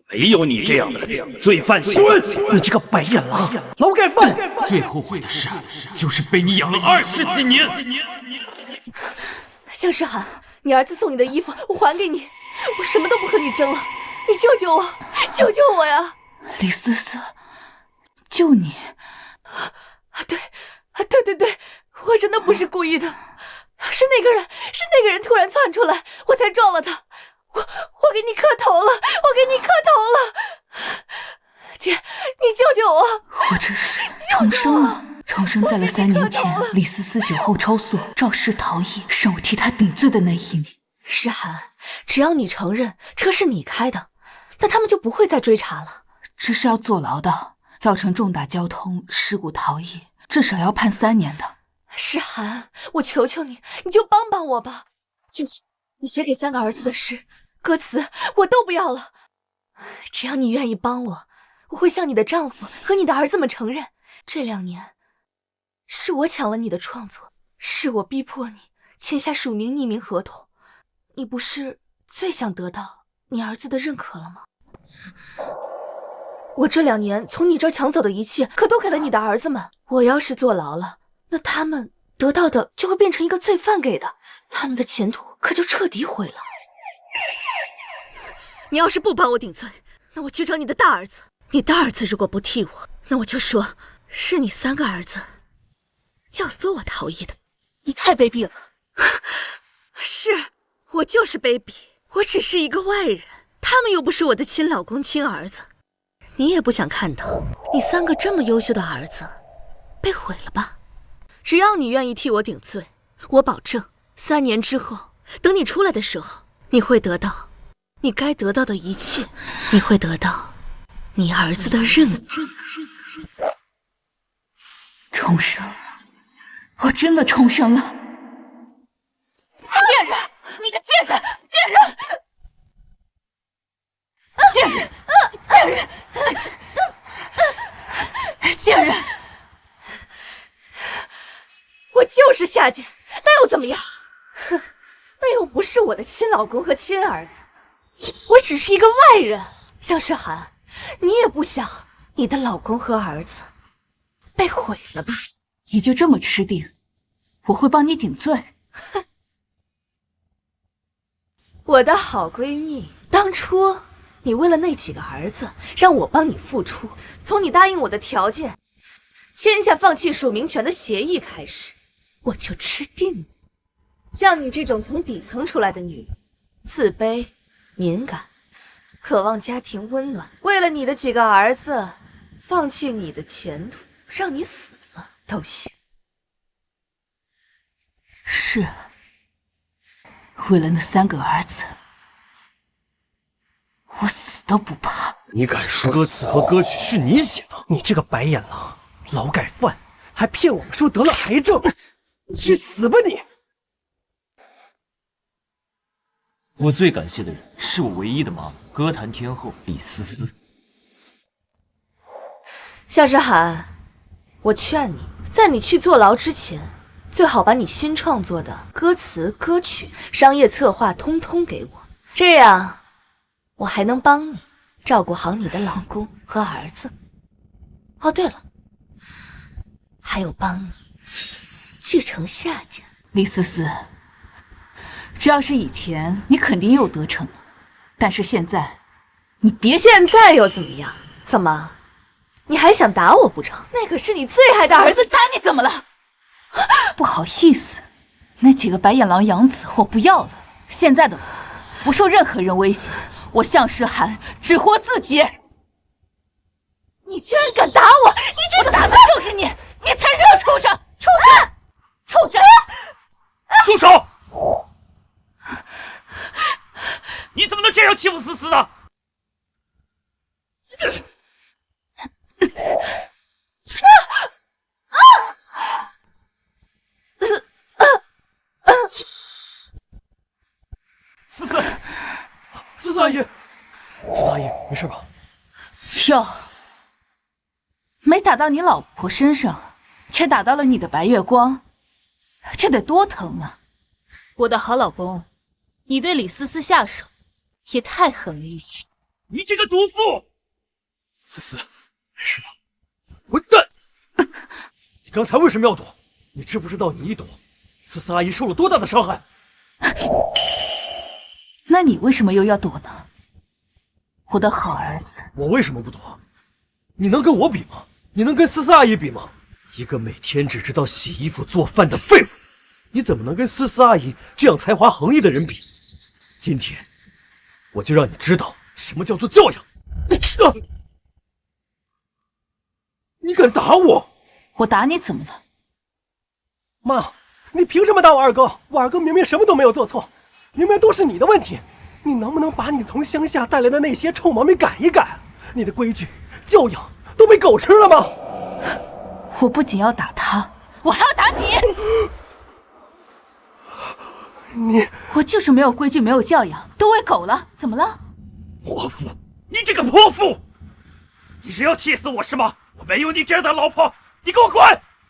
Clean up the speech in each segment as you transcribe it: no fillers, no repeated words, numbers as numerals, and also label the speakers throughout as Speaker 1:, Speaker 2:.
Speaker 1: 没有你这样的罪犯。
Speaker 2: 滚！你这个白眼狼，劳改犯！
Speaker 3: 最后悔的事就是被你养了20几年。
Speaker 4: 向诗涵，你儿子送你的衣服我还给你，我什么都不和你争了，你救救我，救救我呀！
Speaker 5: 李思思，救你？
Speaker 4: 对，我真的不是故意的，是那个人突然窜出来，我才撞了他。我给你磕头了，我给你磕头了，姐，你救救我！
Speaker 5: 我这是重生了，重生在了3年前李思思酒后超速肇事逃逸，让我替她顶罪的那一年。
Speaker 4: 诗涵，只要你承认车是你开的，那他们就不会再追查了。
Speaker 5: 这是要坐牢的，造成重大交通事故逃逸，至少要判3年的。
Speaker 4: 诗涵，我求求你，你就帮帮我吧。这些你写给3个儿子的诗，歌词我都不要了。只要你愿意帮我，我会向你的丈夫和你的儿子们承认，这2年是我抢了你的创作，是我逼迫你签下署名匿名合同。你不是最想得到你儿子的认可了吗？我这2年从你这儿抢走的一切可都给了你的儿子们，我要是坐牢了，那他们得到的就会变成一个罪犯给的，他们的前途可就彻底毁了。你要是不帮我顶罪，那我去找你的大儿子，你大儿子如果不替我，那我就说是你3个儿子教唆我逃逸的。你太卑鄙了。是，我就是卑鄙，我只是一个外人，他们又不是我的亲老公亲儿子。你也不想看到你3个这么优秀的儿子被毁了吧？只要你愿意替我顶罪，我保证3年之后，等你出来的时候，你会得到你该得到的一切，你会得到你儿子的认可。
Speaker 5: 重生了，我真的重生了！
Speaker 4: 贱人，你个贱人，贱人！贱人，贱人，贱人！我就是下贱，那又怎么样？哼，那又不是我的亲老公和亲儿子，我只是一个外人。向诗涵，你也不想你的老公和儿子被毁了吧？
Speaker 5: 你就这么吃定？我会帮你顶罪。
Speaker 4: 我的好闺蜜，当初你为了那几个儿子让我帮你付出，从你答应我的条件签下放弃署名权的协议开始，我就吃定你。像你这种从底层出来的女人，自卑、敏感，渴望家庭温暖，为了你的几个儿子放弃你的前途，让你死了都行。
Speaker 5: 是，为了那3个儿子，我死都不怕。
Speaker 2: 你敢说歌词和歌曲是你写的？你这个白眼狼，劳改犯，还骗我们说得了癌症，去死吧你！
Speaker 3: 我最感谢的人是我唯一的妈妈，歌坛天后李思思。
Speaker 4: 夏诗涵，我劝你，在你去坐牢之前，最好把你新创作的歌词、歌曲、商业策划通通给我，这样我还能帮你照顾好你的老公和儿子。哦，对了，还有帮你继承夏家。
Speaker 5: 李思思，这要是以前，你肯定又得逞了，但是现在，你别……
Speaker 4: 现在又怎么样？怎么，你还想打我不成？那可是你最爱的儿子，打你怎么了？
Speaker 5: 不好意思，那几个白眼狼养子我不要了。现在的我不受任何人威胁，我向诗涵只活自己。
Speaker 4: 你居然敢打我！你这个
Speaker 5: 打的就是你，你才是个畜生！畜生！畜生！
Speaker 1: 住手！你怎么能这样欺负思思呢？
Speaker 2: 思思阿姨，思思阿姨，没事吧？
Speaker 5: 哟，没打到你老婆身上，却打到了你的白月光，这得多疼啊！我的好老公，你对李思思下手也太狠了一些。
Speaker 1: 你这个毒妇！
Speaker 2: 思思，没事吧？混蛋！你刚才为什么要躲？你知不知道你一躲，思思阿姨受了多大的伤害？
Speaker 5: 那你为什么又要躲呢？我的好儿子，
Speaker 2: 我为什么不躲？你能跟我比吗？你能跟思思阿姨比吗？一个每天只知道洗衣服做饭的废物，你怎么能跟思思阿姨这样才华横溢的人比？今天我就让你知道什么叫做教养！你敢打我？
Speaker 5: 我打你怎么了？
Speaker 2: 妈，你凭什么打我二哥？我二哥明明什么都没有做错，明明都是你的问题。你能不能把你从乡下带来的那些臭毛病改一改？你的规矩、教养都被狗吃了吗？
Speaker 5: 我不仅要打他，我还要打你！我就是没有规矩，没有教养，都喂狗了，怎么了？
Speaker 1: 泼妇！你这个泼妇！你是要气死我是吗？我没有你这样的老婆，你给我滚！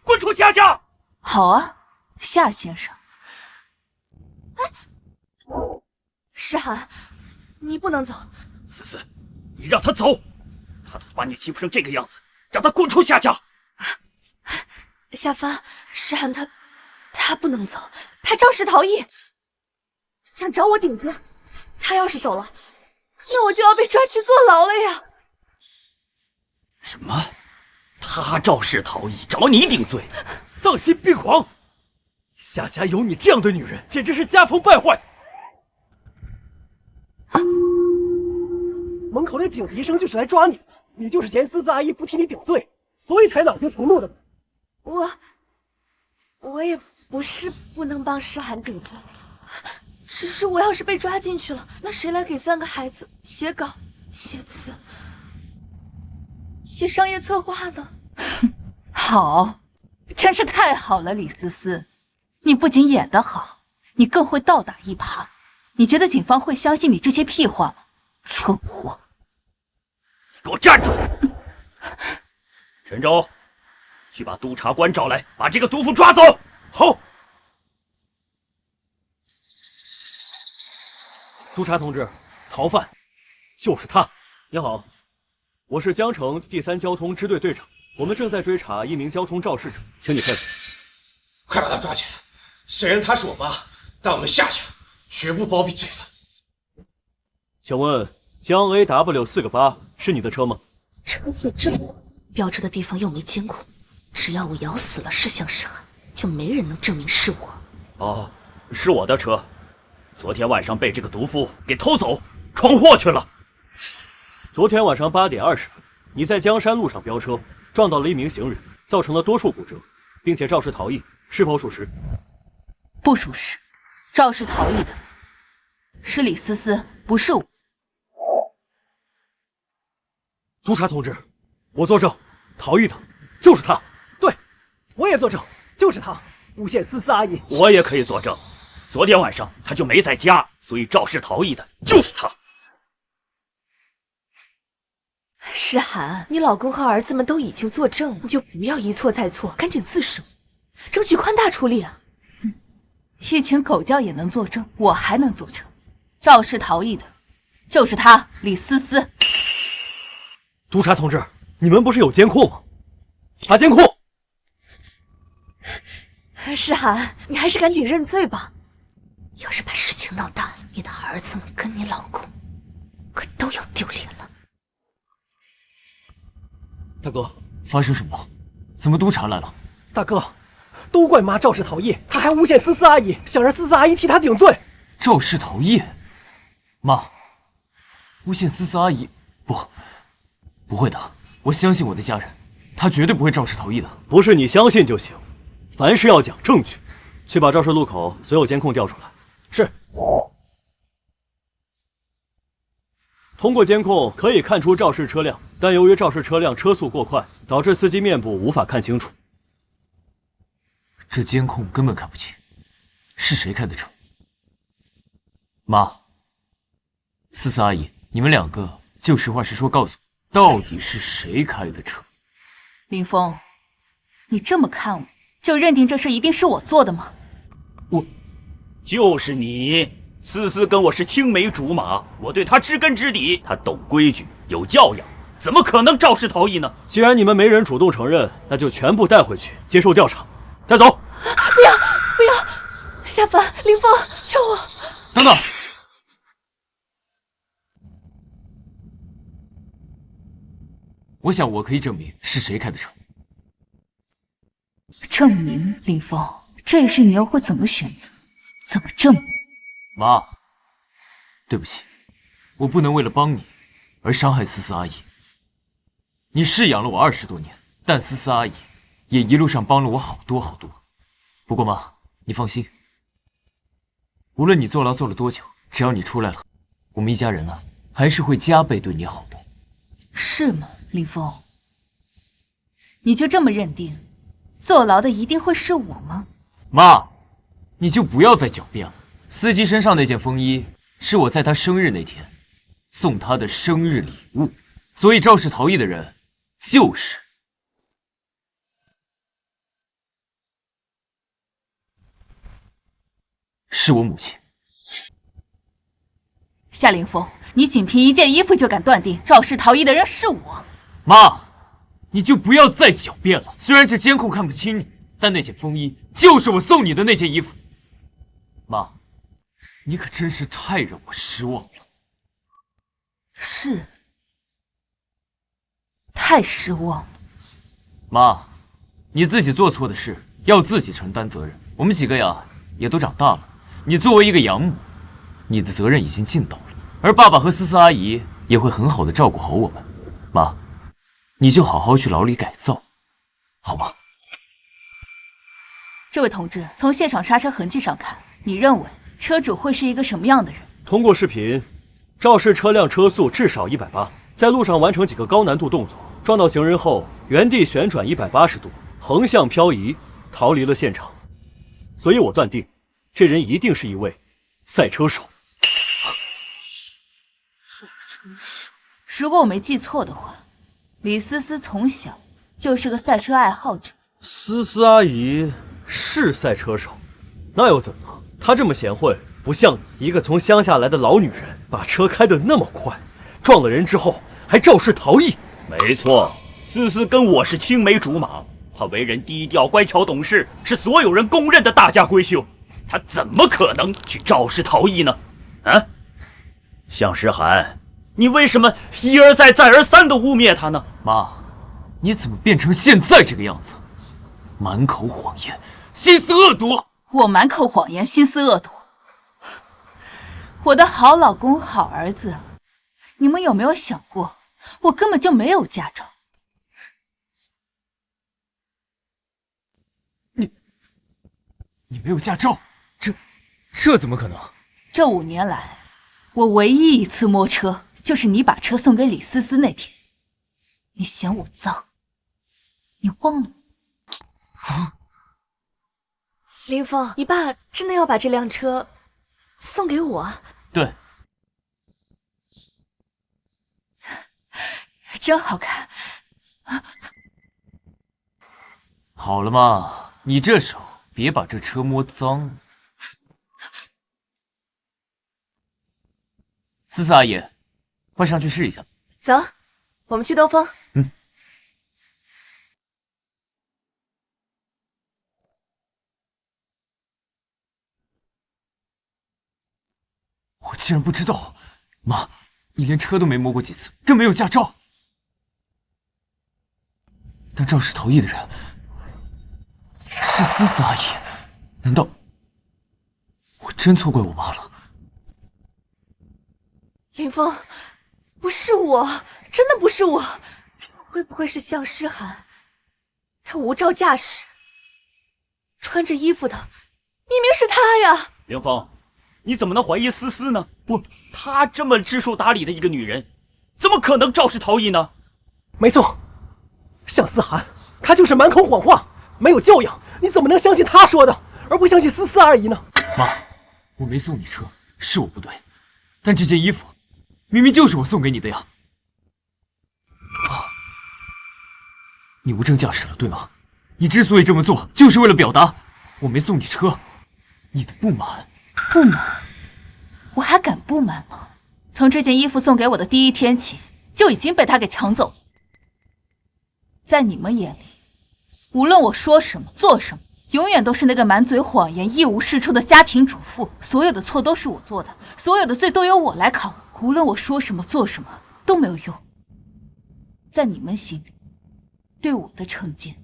Speaker 1: 滚出夏家！
Speaker 5: 好啊，夏先生。
Speaker 4: 诗涵，你不能走。
Speaker 1: 思思，你让他走，他都把你欺负成这个样子，让他滚出夏家。
Speaker 4: 夏帆，诗涵他不能走，他肇事逃逸，想找我顶罪。他要是走了，那我就要被抓去坐牢了呀！
Speaker 1: 什么？他肇事逃逸，找你顶罪？
Speaker 2: 丧心病狂！夏家有你这样的女人，简直是家风败坏。门口那警笛声就是来抓你的，你就是嫌思思阿姨不替你顶罪，所以才恼羞成怒的。
Speaker 4: 我也不是不能帮诗涵顶罪，只是我要是被抓进去了，那谁来给3个孩子写稿、写词、写商业策划呢？
Speaker 5: 好，真是太好了，李思思，你不仅演得好，你更会倒打一耙。你觉得警方会相信你这些屁话吗？蠢货！
Speaker 1: 给我站住！陈州，去把督察官找来，把这个毒妇抓走。
Speaker 2: 好。督察同志，逃犯就是他。你好，我是江城第3交通支队队长，我们正在追查一名交通肇事者，请你配合。
Speaker 6: 快把他抓起来！虽然她是我妈，但我们夏家绝不包庇罪犯。
Speaker 2: 请问江 AW48是你的车吗？
Speaker 4: 车速这么快，标志的地方又没监控，只要我咬死了是向诗涵，就没人能证明是我。
Speaker 1: 哦，是我的车，昨天晚上被这个毒妇给偷走，闯祸去了。
Speaker 2: 昨天晚上8点20分，你在江山路上飙车，撞到了一名行人，造成了多处骨折，并且肇事逃逸，是否属实？
Speaker 5: 不属实，肇事逃逸的是李思思，不是我。
Speaker 2: 督察同志，我作证，逃逸的就是他。对，我也作证，就是他，诬陷思思阿姨。
Speaker 1: 我也可以作证，昨天晚上他就没在家，所以肇事逃逸的就是他。
Speaker 4: 诗涵，你老公和儿子们都已经作证了，你就不要一错再错，赶紧自首，争取宽大处理啊！
Speaker 5: 一群狗叫也能作证，我还能作证，肇事逃逸的就是他，李思思。
Speaker 2: 督察同志，你们不是有监控吗？查监控！
Speaker 4: 诗涵，你还是赶紧认罪吧。要是把事情闹大了，你的儿子们跟你老公可都要丢脸了。
Speaker 2: 大哥，
Speaker 3: 发生什么了？怎么督察来了？
Speaker 2: 大哥，都怪妈肇事逃逸，她还诬陷思思阿姨，想让思思阿姨替她顶罪。
Speaker 3: 肇事逃逸？妈，诬陷思思阿姨？不会的，我相信我的家人，她绝对不会肇事逃逸的。
Speaker 2: 不是你相信就行，凡事要讲证据。去把肇事路口所有监控调出来。是。通过监控可以看出肇事车辆，但由于肇事车辆车速过快，导致司机面部无法看清楚。
Speaker 3: 这监控根本看不清，是谁开的车？妈，思思阿姨，你们2个就实话实说，告诉我，到底是谁开的车？
Speaker 5: 林峰，你这么看我，就认定这事一定是我做的吗？
Speaker 1: 就是你思思跟我是青梅竹马，我对她知根知底，她懂规矩，有教养，怎么可能肇事逃逸呢？
Speaker 2: 既然你们没人主动承认，那就全部带回去接受调查。带走！
Speaker 4: 不要不要！夏凡，林峰，救我！
Speaker 3: 等等。我想我可以证明是谁开的车。
Speaker 5: 证明，林峰，这事你又会怎么选择？怎么证明？
Speaker 3: 妈，对不起，我不能为了帮你而伤害思思阿姨。你是养了我20多年，但思思阿姨也一路上帮了我好多好多。不过妈，你放心，无论你坐牢坐了多久，只要你出来了，我们一家人呢，还是会加倍对你好的。
Speaker 5: 是吗，林峰？你就这么认定，坐牢的一定会是我吗？
Speaker 3: 妈，你就不要再狡辩了。司机身上那件风衣是我在他生日那天送他的生日礼物，所以肇事逃逸的人是我母亲。
Speaker 5: 夏凌风，你仅凭一件衣服就敢断定肇事逃逸的人是我？
Speaker 3: 妈，你就不要再狡辩了。虽然这监控看不清你，但那件风衣就是我送你的那件衣服。妈，你可真是太让我失望了。
Speaker 5: 是，太失望了。
Speaker 3: 妈，你自己做错的事要自己承担责任。我们几个呀也都长大了，你作为一个养母，你的责任已经尽到了。而爸爸和思思阿姨也会很好的照顾好我们。妈，你就好好去牢里改造，好吗？
Speaker 5: 这位同志，从现场刹车痕迹上看，你认为车主会是一个什么样的人？
Speaker 2: 通过视频，肇事车辆车速至少180，在路上完成几个高难度动作，撞到行人后原地旋转180度，横向漂移，逃离了现场。所以我断定，这人一定是一位赛车手。
Speaker 5: 如果我没记错的话，李思思从小就是个赛车爱好者。
Speaker 2: 思思阿姨是赛车手，那又怎么？她这么贤惠，不像一个从乡下来的老女人，把车开得那么快，撞了人之后还肇事逃逸。
Speaker 1: 没错，思思跟我是青梅竹马，她为人低调、乖巧、懂事，是所有人公认的大家闺秀。她怎么可能去肇事逃逸呢？啊，向诗涵，你为什么一而再、再而三地污蔑她呢？
Speaker 3: 妈，你怎么变成现在这个样子？满口谎言，心思恶毒。
Speaker 5: 我满口谎言，心思恶毒。我的好老公、好儿子，你们有没有想过，我根本就没有驾照？
Speaker 3: 你没有驾照？这怎么可能？
Speaker 5: 这5年来，我唯一一次摸车，就是你把车送给李思思那天。你嫌我脏，你忘了？
Speaker 3: 脏？
Speaker 4: 林峰，你爸真的要把这辆车送给我？
Speaker 3: 对，
Speaker 5: 真好看。
Speaker 3: 好了嘛，你这手别把这车摸脏。思思阿姨，快上去试一下。
Speaker 4: 走，我们去兜风。
Speaker 3: 我竟然不知道，妈，你连车都没摸过几次，更没有驾照。但肇事逃逸的人是思思阿姨，难道我真错怪我妈了？
Speaker 4: 林峰，不是我，真的不是我，会不会是向诗涵？他无照驾驶，穿着衣服的明明是他呀！
Speaker 1: 凌峰，你怎么能怀疑思思呢？她这么知书达理的一个女人，怎么可能肇事逃逸呢？
Speaker 2: 没错，向思涵，她就是满口谎话，没有教养。你怎么能相信她说的，而不相信思思阿姨呢？
Speaker 3: 妈，我没送你车，是我不对，但这件衣服明明就是我送给你的呀！你无证驾驶了，对吗？你之所以这么做，就是为了表达我没送你车，你的不满。
Speaker 5: 不满？我还敢不瞒吗？从这件衣服送给我的第一天起，就已经被他给抢走了。在你们眼里，无论我说什么做什么，永远都是那个满嘴谎言一无是处的家庭主妇，所有的错都是我做的，所有的罪都由我来扛，无论我说什么做什么都没有用。在你们心里，对我的成见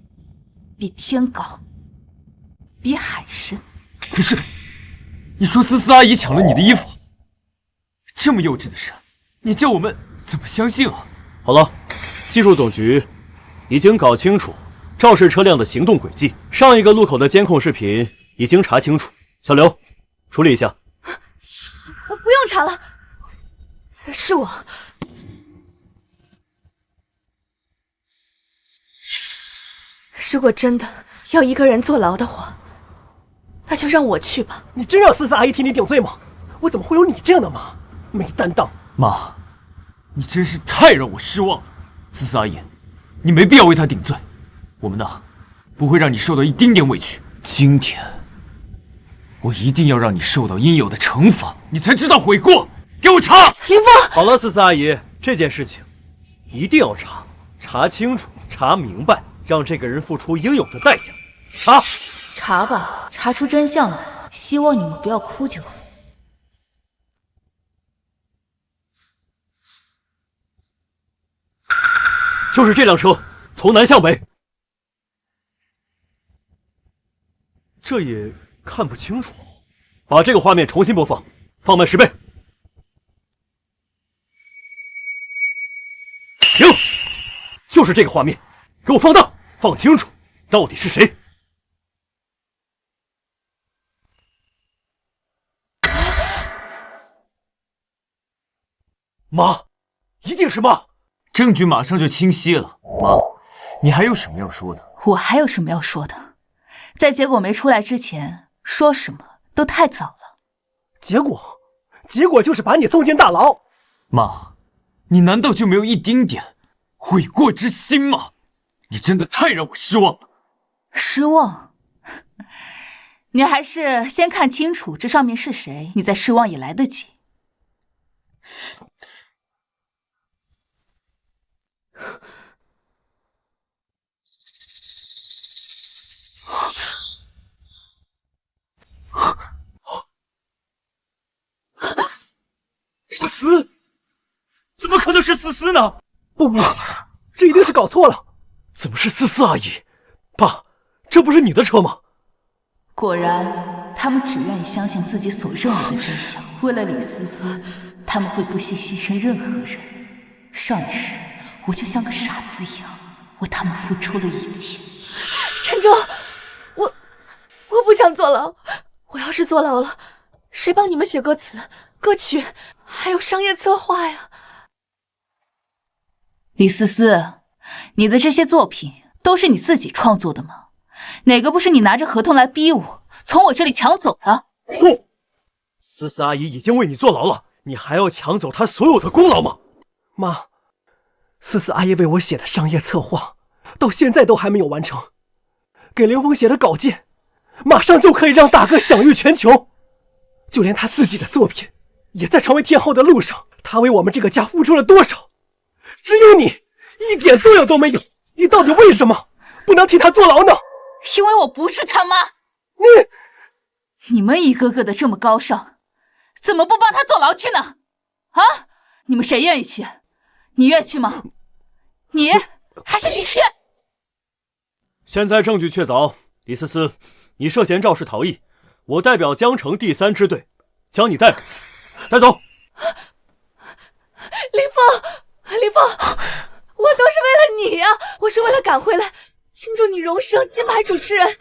Speaker 5: 比天高，比海深。
Speaker 3: 可是，你说思思阿姨抢了你的衣服，这么幼稚的事，你叫我们怎么相信啊？
Speaker 2: 好了，技术总局已经搞清楚肇事车辆的行动轨迹，上一个路口的监控视频已经查清楚。小刘，处理一下。
Speaker 4: 不用查了，是我。如果真的要一个人坐牢的话，那就让我去吧。
Speaker 7: 你真让思思阿姨替你顶罪吗？我怎么会有你这样的妈？没担当！
Speaker 3: 妈，你真是太让我失望了。思思阿姨，你没必要为她顶罪。我们呢，不会让你受到一丁点委屈。今天，我一定要让你受到应有的惩罚，你才知道悔过。给我查！
Speaker 4: 林峰，
Speaker 2: 好了，思思阿姨，这件事情一定要查，查清楚，查明白，让这个人付出应有的代价。
Speaker 5: 查吧，查出真相来，希望你们不要哭就好。
Speaker 2: 就是这辆车，从南向北。这也看不清楚，把这个画面重新播放，放慢10倍。停！就是这个画面，给我放大，放清楚，到底是谁？妈，一定是妈！
Speaker 3: 证据马上就清晰了。妈，你还有什么要说的？
Speaker 5: 我还有什么要说的？在结果没出来之前，说什么都太早了。
Speaker 7: 结果就是把你送进大牢。
Speaker 3: 妈，你难道就没有一丁点悔过之心吗？你真的太让我失望了。
Speaker 5: 失望？你还是先看清楚这上面是谁，你再失望也来得及。
Speaker 1: 思思，怎么可能是思思呢？
Speaker 7: 不，这一定是搞错了。
Speaker 2: 怎么是思思阿姨？爸，这不是你的车吗？
Speaker 5: 果然，他们只愿意相信自己所认为的真相。为了李思思，他们会不惜牺牲任何人。上一世，我就像个傻子一样，为他们付出了一切。
Speaker 4: 陈卓，我不想坐牢。我要是坐牢了，谁帮你们写歌词、歌曲，还有商业策划呀？
Speaker 5: 李思思，你的这些作品都是你自己创作的吗？哪个不是你拿着合同来逼我，从我这里抢走的？
Speaker 2: 思思阿姨已经为你坐牢了，你还要抢走她所有的功劳吗？
Speaker 7: 妈，思思阿姨为我写的商业策划，到现在都还没有完成。给凌风写的稿件，马上就可以让大哥享誉全球。就连他自己的作品，也在成为天后的路上。他为我们这个家付出了多少？只有你一点作用都没有。你到底为什么不能替他坐牢呢？
Speaker 5: 因为我不是他妈。你们一个个的这么高尚，怎么不帮他坐牢去呢？啊？你们谁愿意去？你愿意去吗？你还是你去？
Speaker 2: 现在证据确凿，李思思，你涉嫌肇事逃逸，我代表江城第3支队将你带走。
Speaker 4: 林峰，我都是为了你呀，我是为了赶回来庆祝你荣升金牌主持人，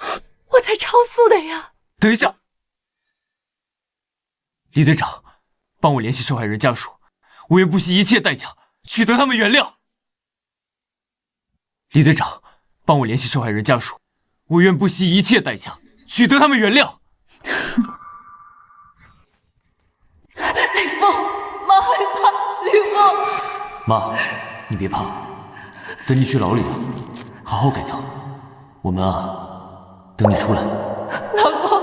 Speaker 4: 我才超速的呀。
Speaker 3: 等一下，李队长，帮我联系受害人家属，我愿不惜一切代价取得他们原谅。李队长，帮我联系受害人家属，我愿不惜一切代价取得他们原谅。
Speaker 5: 李峰，妈害怕，李峰。
Speaker 3: 妈，你别怕，等你去牢里了，好好改造。我们啊，等你出来。
Speaker 5: 老公，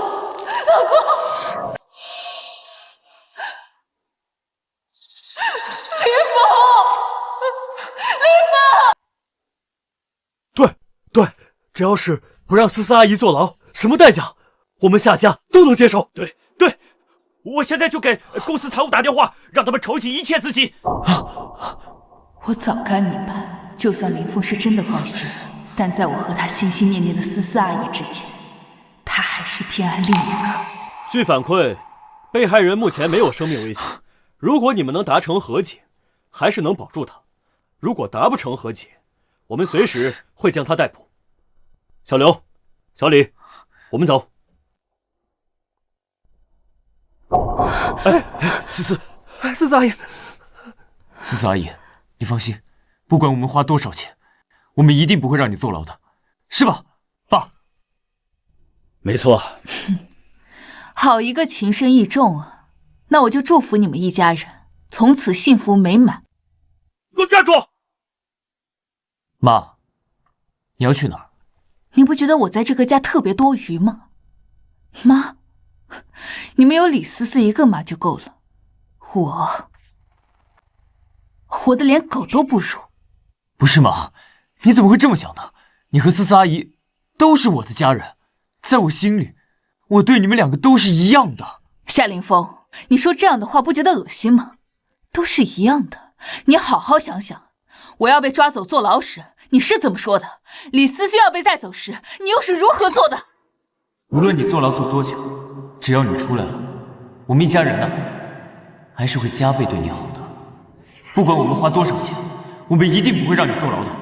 Speaker 2: 对，只要是不让思思阿姨坐牢，什么代价，我们夏家都能接受。
Speaker 1: 对，我现在就给公司财务打电话，让他们筹集一切资金。
Speaker 5: 我早该明白，就算林峰是真的关心我，但在我和他心心念念的思思阿姨之间，他还是偏爱另一个。
Speaker 2: 据反馈，被害人目前没有生命危险。如果你们能达成和解，还是能保住他；如果达不成和解，我们随时会将他逮捕。小刘、小李，我们走。
Speaker 7: 思思阿姨，
Speaker 3: 思思阿姨，你放心，不管我们花多少钱，我们一定不会让你坐牢的，是吧，爸？
Speaker 1: 没错。
Speaker 5: 好一个情深意重啊！那我就祝福你们一家人从此幸福美满。
Speaker 1: 给我站住！
Speaker 3: 妈，你要去哪儿？
Speaker 5: 你不觉得我在这个家特别多余吗？妈，你们有李思思一个妈就够了，我活得连狗都不如。
Speaker 3: 不是妈，你怎么会这么想呢？你和思思阿姨都是我的家人，在我心里，我对你们两个都是一样的。
Speaker 5: 夏凌风，你说这样的话不觉得恶心吗？都是一样的，你好好想想，我要被抓走坐牢时，你是怎么说的？李思思要被带走时，你又是如何做的？
Speaker 3: 无论你坐牢坐多久，只要你出来了，我们一家人呢，还是会加倍对你好的。不管我们花多少钱，我们一定不会让你坐牢的。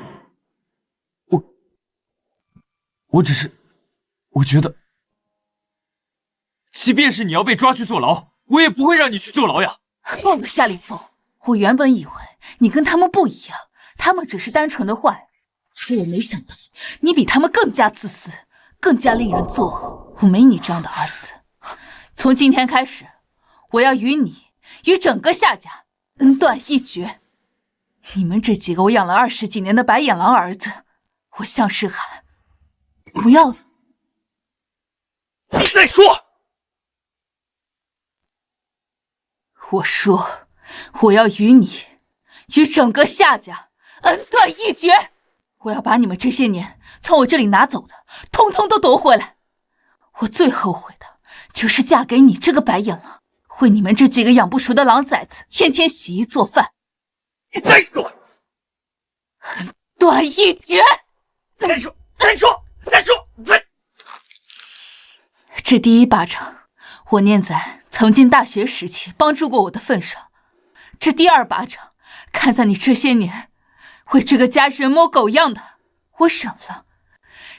Speaker 3: 我只是，我觉得，即便是你要被抓去坐牢，我也不会让你去坐牢呀。
Speaker 5: 够了，夏凌风，我原本以为你跟他们不一样，他们只是单纯的坏，可我没想到你比他们更加自私，更加令人作恶。我没你这样的儿子。从今天开始，我要与你，与整个夏家恩断义绝。你们这几个我养了20几年的白眼狼儿子，我向世涵不要了。
Speaker 1: 你再说！
Speaker 5: 我说，我要与你，与整个夏家恩断义绝。我要把你们这些年从我这里拿走的，通通都夺回来。我最后悔的就是嫁给你这个白眼狼，为你们这几个养不熟的狼崽子天天洗衣做饭。
Speaker 1: 你再说！
Speaker 5: 恩断义绝！
Speaker 1: 再说！
Speaker 5: 这第一巴掌，我念在曾经大学时期帮助过我的份上；这第二巴掌，看在你这些年为这个家人模狗样的，我忍了；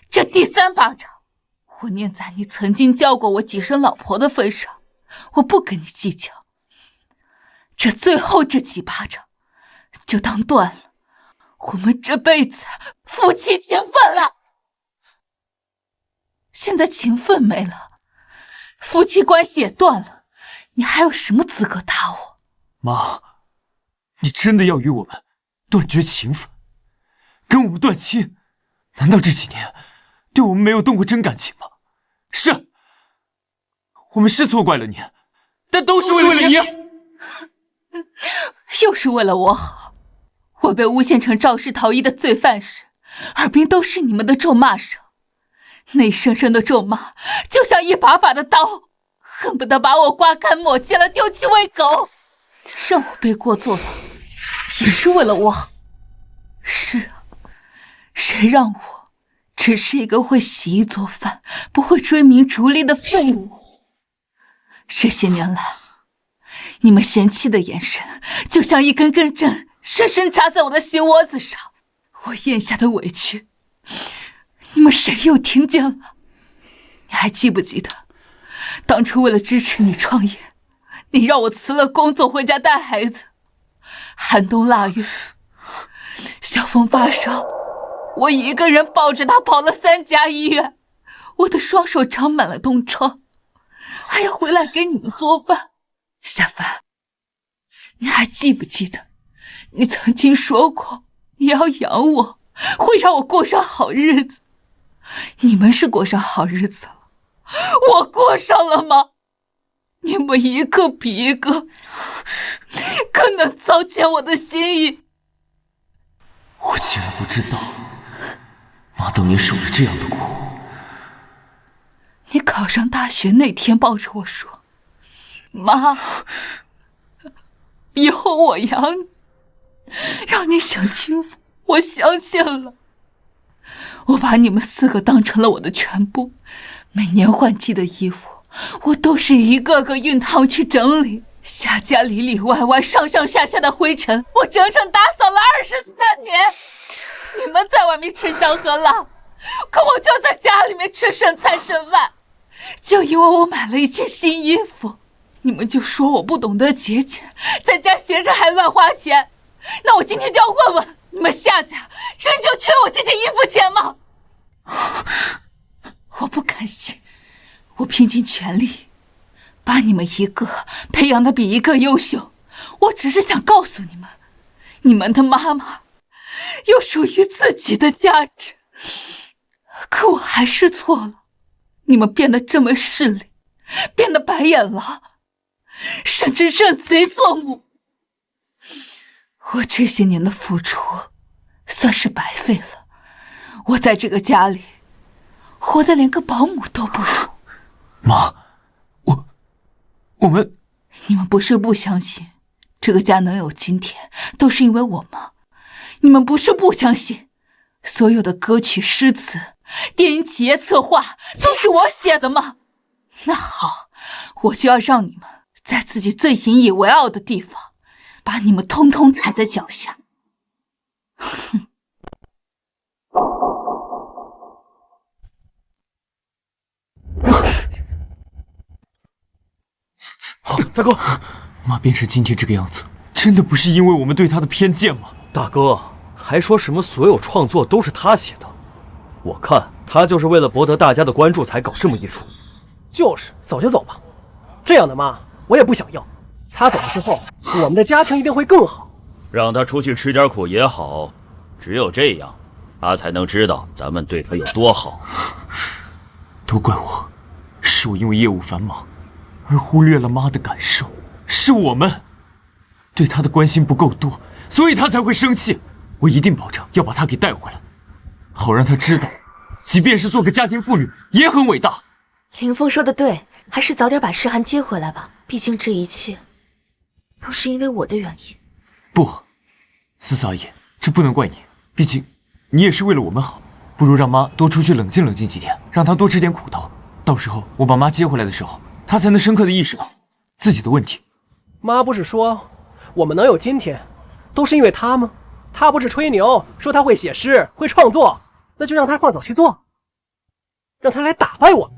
Speaker 5: 这第三巴掌，我念在你曾经叫过我几声老婆的份上，我不跟你计较；这最后这几巴掌，就当断了我们这辈子夫妻情分了。现在情分没了，夫妻关系也断了，你还有什么资格打我？
Speaker 3: 妈，你真的要与我们断绝情分，跟我们断亲？难道这几年对我们没有动过真感情吗？是，我们是错怪了你，但都是为了你。
Speaker 5: 又是为了我好，我被诬陷成肇事逃逸的罪犯时，耳边都是你们的咒骂声，那声声的咒骂就像一把把的刀，恨不得把我刮干抹净了丢去喂狗。让我背锅坐牢，也是为了我好。是啊，谁让我只是一个会洗衣做饭、不会追名逐利的废物？这些年来，你们嫌弃的眼神就像一根根针，深深扎在我的心窝子上。我咽下的委屈，你们谁又听见了？你还记不记得，当初为了支持你创业，你让我辞了工作回家带孩子，寒冬腊月，小峰发烧，我一个人抱着他跑了3家医院，我的双手长满了冻疮，还要回来给你们做饭。夏凡，你还记不记得，你曾经说过你要养我，会让我过上好日子。你们是过上好日子了，我过上了吗？你们一个比一个更能糟践我的心意。
Speaker 3: 我竟然不知道，妈当年受了这样的苦。
Speaker 5: 你考上大学那天抱着我说：“妈，以后我养你，让你享清福。”我相信了，我把你们4个当成了我的全部，每年换季的衣服，我都是一个个熨烫去整理，下家里里外外上上下下的灰尘，我整整打扫了23年。你们在外面吃香喝辣，可我就在家里面吃剩菜剩饭。就因为我买了一件新衣服，你们就说我不懂得节俭，在家闲着还乱花钱。那我今天就要问问，你们夏家真就缺我这件衣服钱吗？我不甘心，我拼尽全力把你们一个培养的比一个优秀。我只是想告诉你们，你们的妈妈有属于自己的价值。可我还是错了，你们变得这么势利，变得白眼狼，甚至认贼作母。我这些年的付出算是白费了，我在这个家里活得连个保姆都不如。
Speaker 3: 妈，我们……
Speaker 5: 你们不是不相信这个家能有今天都是因为我吗？你们不是不相信所有的歌曲诗词电影企业策划都是我写的吗？那好，我就要让你们在自己最引以为傲的地方把你们通通踩在脚下。哼！
Speaker 2: 大哥，
Speaker 3: 妈变成今天这个样子，真的不是因为我们对她的偏见吗？
Speaker 2: 大哥还说什么所有创作都是他写的，我看他就是为了博得大家的关注才搞这么一出。
Speaker 7: 就是走就走吧，这样的妈我也不想要。他走了之后，我们的家庭一定会更好。
Speaker 1: 让他出去吃点苦也好，只有这样，他才能知道咱们对他有多好。
Speaker 3: 都怪我，是我因为业务繁忙而忽略了妈的感受，是我们对她的关心不够多，所以她才会生气。我一定保证要把她给带回来，好让她知道，即便是做个家庭妇女也很伟大。
Speaker 4: 凌风说的对，还是早点把诗涵接回来吧，毕竟这一切都是因为我的原因。
Speaker 3: 不，思思阿姨，这不能怪你，毕竟你也是为了我们好。不如让妈多出去冷静冷静几天，让她多吃点苦头。到时候我把妈接回来的时候，她才能深刻的意识到自己的问题。
Speaker 7: 妈不是说我们能有今天都是因为她吗？她不是吹牛说她会写诗会创作，那就让她放手去做，让她来打败我们。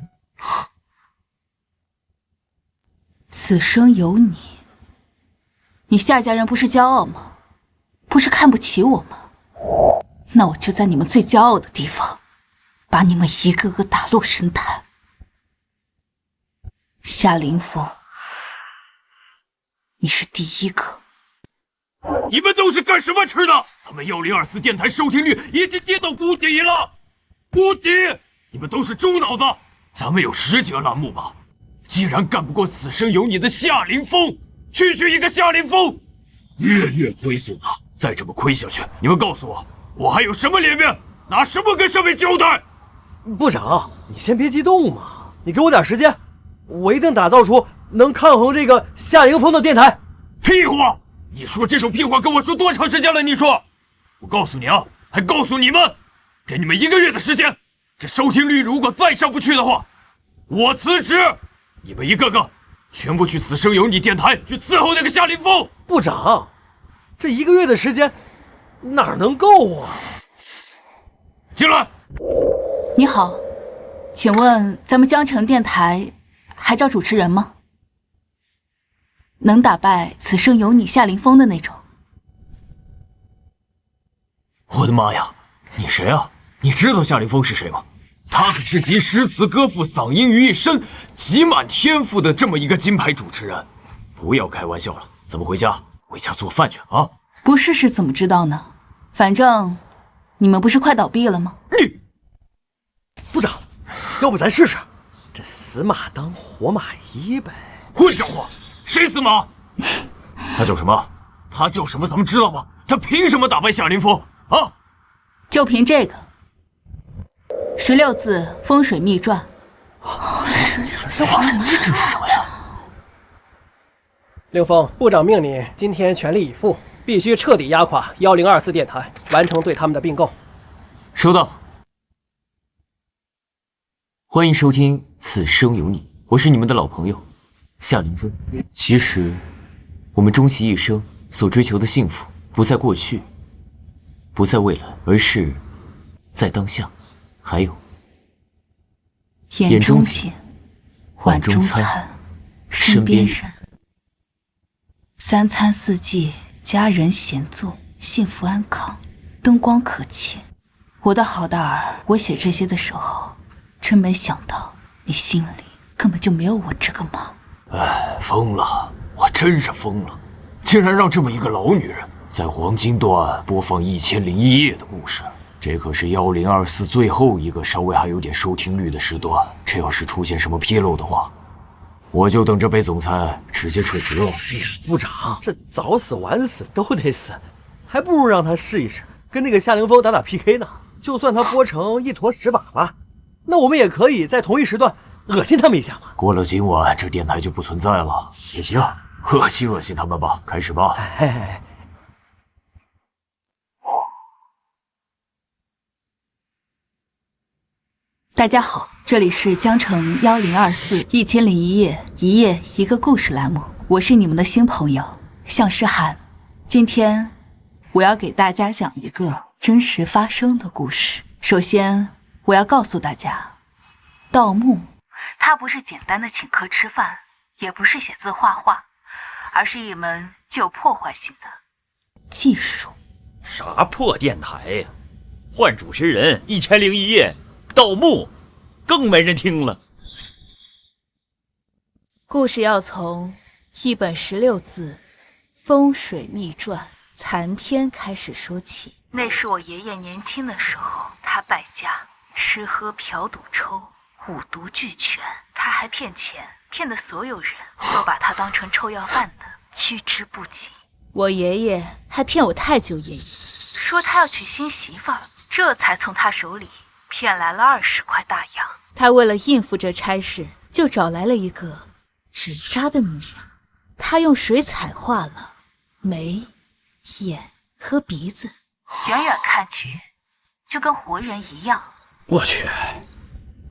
Speaker 5: 此生有你，你夏家人不是骄傲吗？不是看不起我吗？那我就在你们最骄傲的地方把你们一个个打落神坛。夏凌风，你是第一个。
Speaker 3: 你们都是干什么吃的？咱们1024电台收听率已经跌到谷底了，谷底！你们都是猪脑子！咱们有10几个栏目吧，既然干不过此生有你的夏凌风，区区一个夏凌风，月亏损啊！再这么亏下去，你们告诉我，我还有什么脸面，拿什么跟上面交代？
Speaker 2: 部长，你先别激动嘛，你给我点时间，我一定打造出能抗衡这个夏凌风的电台。
Speaker 3: 屁话！你说这种屁话跟我说多长时间了？你说，我告诉你啊，还告诉你们，给你们1个月的时间，这收听率如果再上不去的话，我辞职！你们一个个全部去此生有你电台去伺候那个夏凌风。
Speaker 2: 部长，这1个月的时间哪能够啊？
Speaker 3: 进来。
Speaker 5: 你好，请问咱们江城电台还招主持人吗？能打败此生有你夏凌风的那种。
Speaker 3: 我的妈呀，你谁啊？你知道夏凌风是谁吗？他可是集诗词歌赋嗓音于一身，集满天赋的这么一个金牌主持人。不要开玩笑了，咱们回家做饭去啊！
Speaker 5: 不试试怎么知道呢？反正你们不是快倒闭了吗？
Speaker 3: 你
Speaker 2: 部长，要不咱试试？这死马当活马医呗。
Speaker 3: 混账话！谁死马？他叫什么？他叫什么？咱们知道吗？他凭什么打败夏凌风啊？
Speaker 5: 就凭这个， 16字风水秘传。
Speaker 3: 这是什么呀？
Speaker 7: 令峰部长命你今天全力以赴，必须彻底压垮1024电台，完成对他们的并购。
Speaker 3: 收到。欢迎收听《此生有你》，我是你们的老朋友夏林峰。其实，我们终其一生所追求的幸福，不在过去，不在未来，而是在当下。还有，
Speaker 5: 眼中景，碗中餐，身边人。3餐4季，家人闲坐，幸福安康，灯光可亲。我的好大儿，我写这些的时候，真没想到你心里根本就没有我这个妈。
Speaker 3: 哎，疯了！我真是疯了，竟然让这么一个老女人在黄金段播放1001夜的故事。这可是1024最后一个稍微还有点收听率的时段，这要是出现什么纰漏的话，我就等着被总裁直接撤职了。
Speaker 2: 哎呀，部长，这早死晚死都得死，还不如让他试一试，跟那个夏凌风打 PK 呢。就算他播成一坨屎粑粑，那我们也可以在同一时段恶心他们一下嘛。
Speaker 3: 过了今晚，这电台就不存在了。也行，恶心恶心他们吧，开始吧。
Speaker 5: 大家好，这里是江城1024 1001夜，一夜一个故事栏目，我是你们的新朋友向诗涵。今天我要给大家讲一个真实发生的故事。首先，我要告诉大家，盗墓它不是简单的请客吃饭，也不是写字画画，而是一门具有破坏性的技术。
Speaker 1: 啥破电台呀？换主持人，1001夜。盗墓更没人听了。
Speaker 5: 故事要从一本16字风水秘传残篇开始说起。那是我爷爷年轻的时候，他败家，吃喝嫖赌抽，五毒俱全。他还骗钱，骗得所有人都把他当成臭要饭的，趋之不及。我爷爷还骗我太舅爷爷，说他要娶新媳妇儿，这才从他手里骗来了20块大洋。他为了应付这差事，就找来了一个纸扎的女人。他用水彩画了眉、眼和鼻子，远远看去就跟活人一样。
Speaker 1: 我去，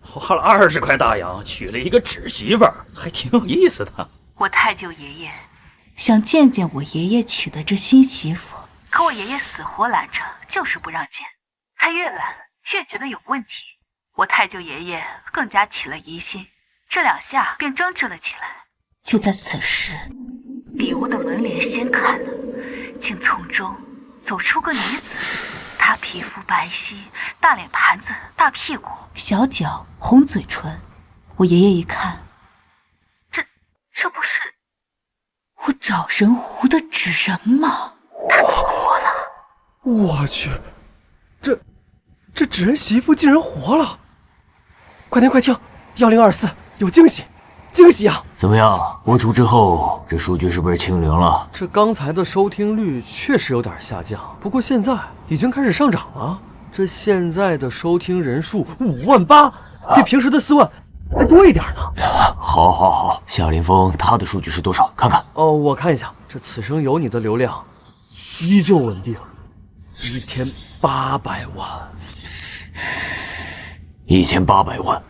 Speaker 1: 花了20块大洋娶了一个纸媳妇儿，还挺有意思的。
Speaker 5: 我太舅爷爷想见见我爷爷娶的这新媳妇，可我爷爷死活拦着，就是不让见。他越拦越觉得有问题，我太舅爷爷更加起了疑心，这2下便争执了起来。就在此时，里屋的门帘掀开了，竟从中走出个女子。她皮肤白皙，大脸盘子，大屁股，小脚，红嘴唇。我爷爷一看，这不是我找人狐的纸人吗？她活了！
Speaker 7: 我去，这纸人媳妇竟然活了！快听，1024有惊喜，惊喜啊！
Speaker 3: 怎么样？播出之后，这数据是不是清零了？
Speaker 2: 这刚才的收听率确实有点下降，不过现在已经开始上涨了。这现在的收听人数58000，比平时的4万还多一点呢。
Speaker 3: 好，夏林峰他的数据是多少？看看。
Speaker 2: 哦，我看一下，这此生有你的流量依旧稳定，1800万。
Speaker 3: 1800万，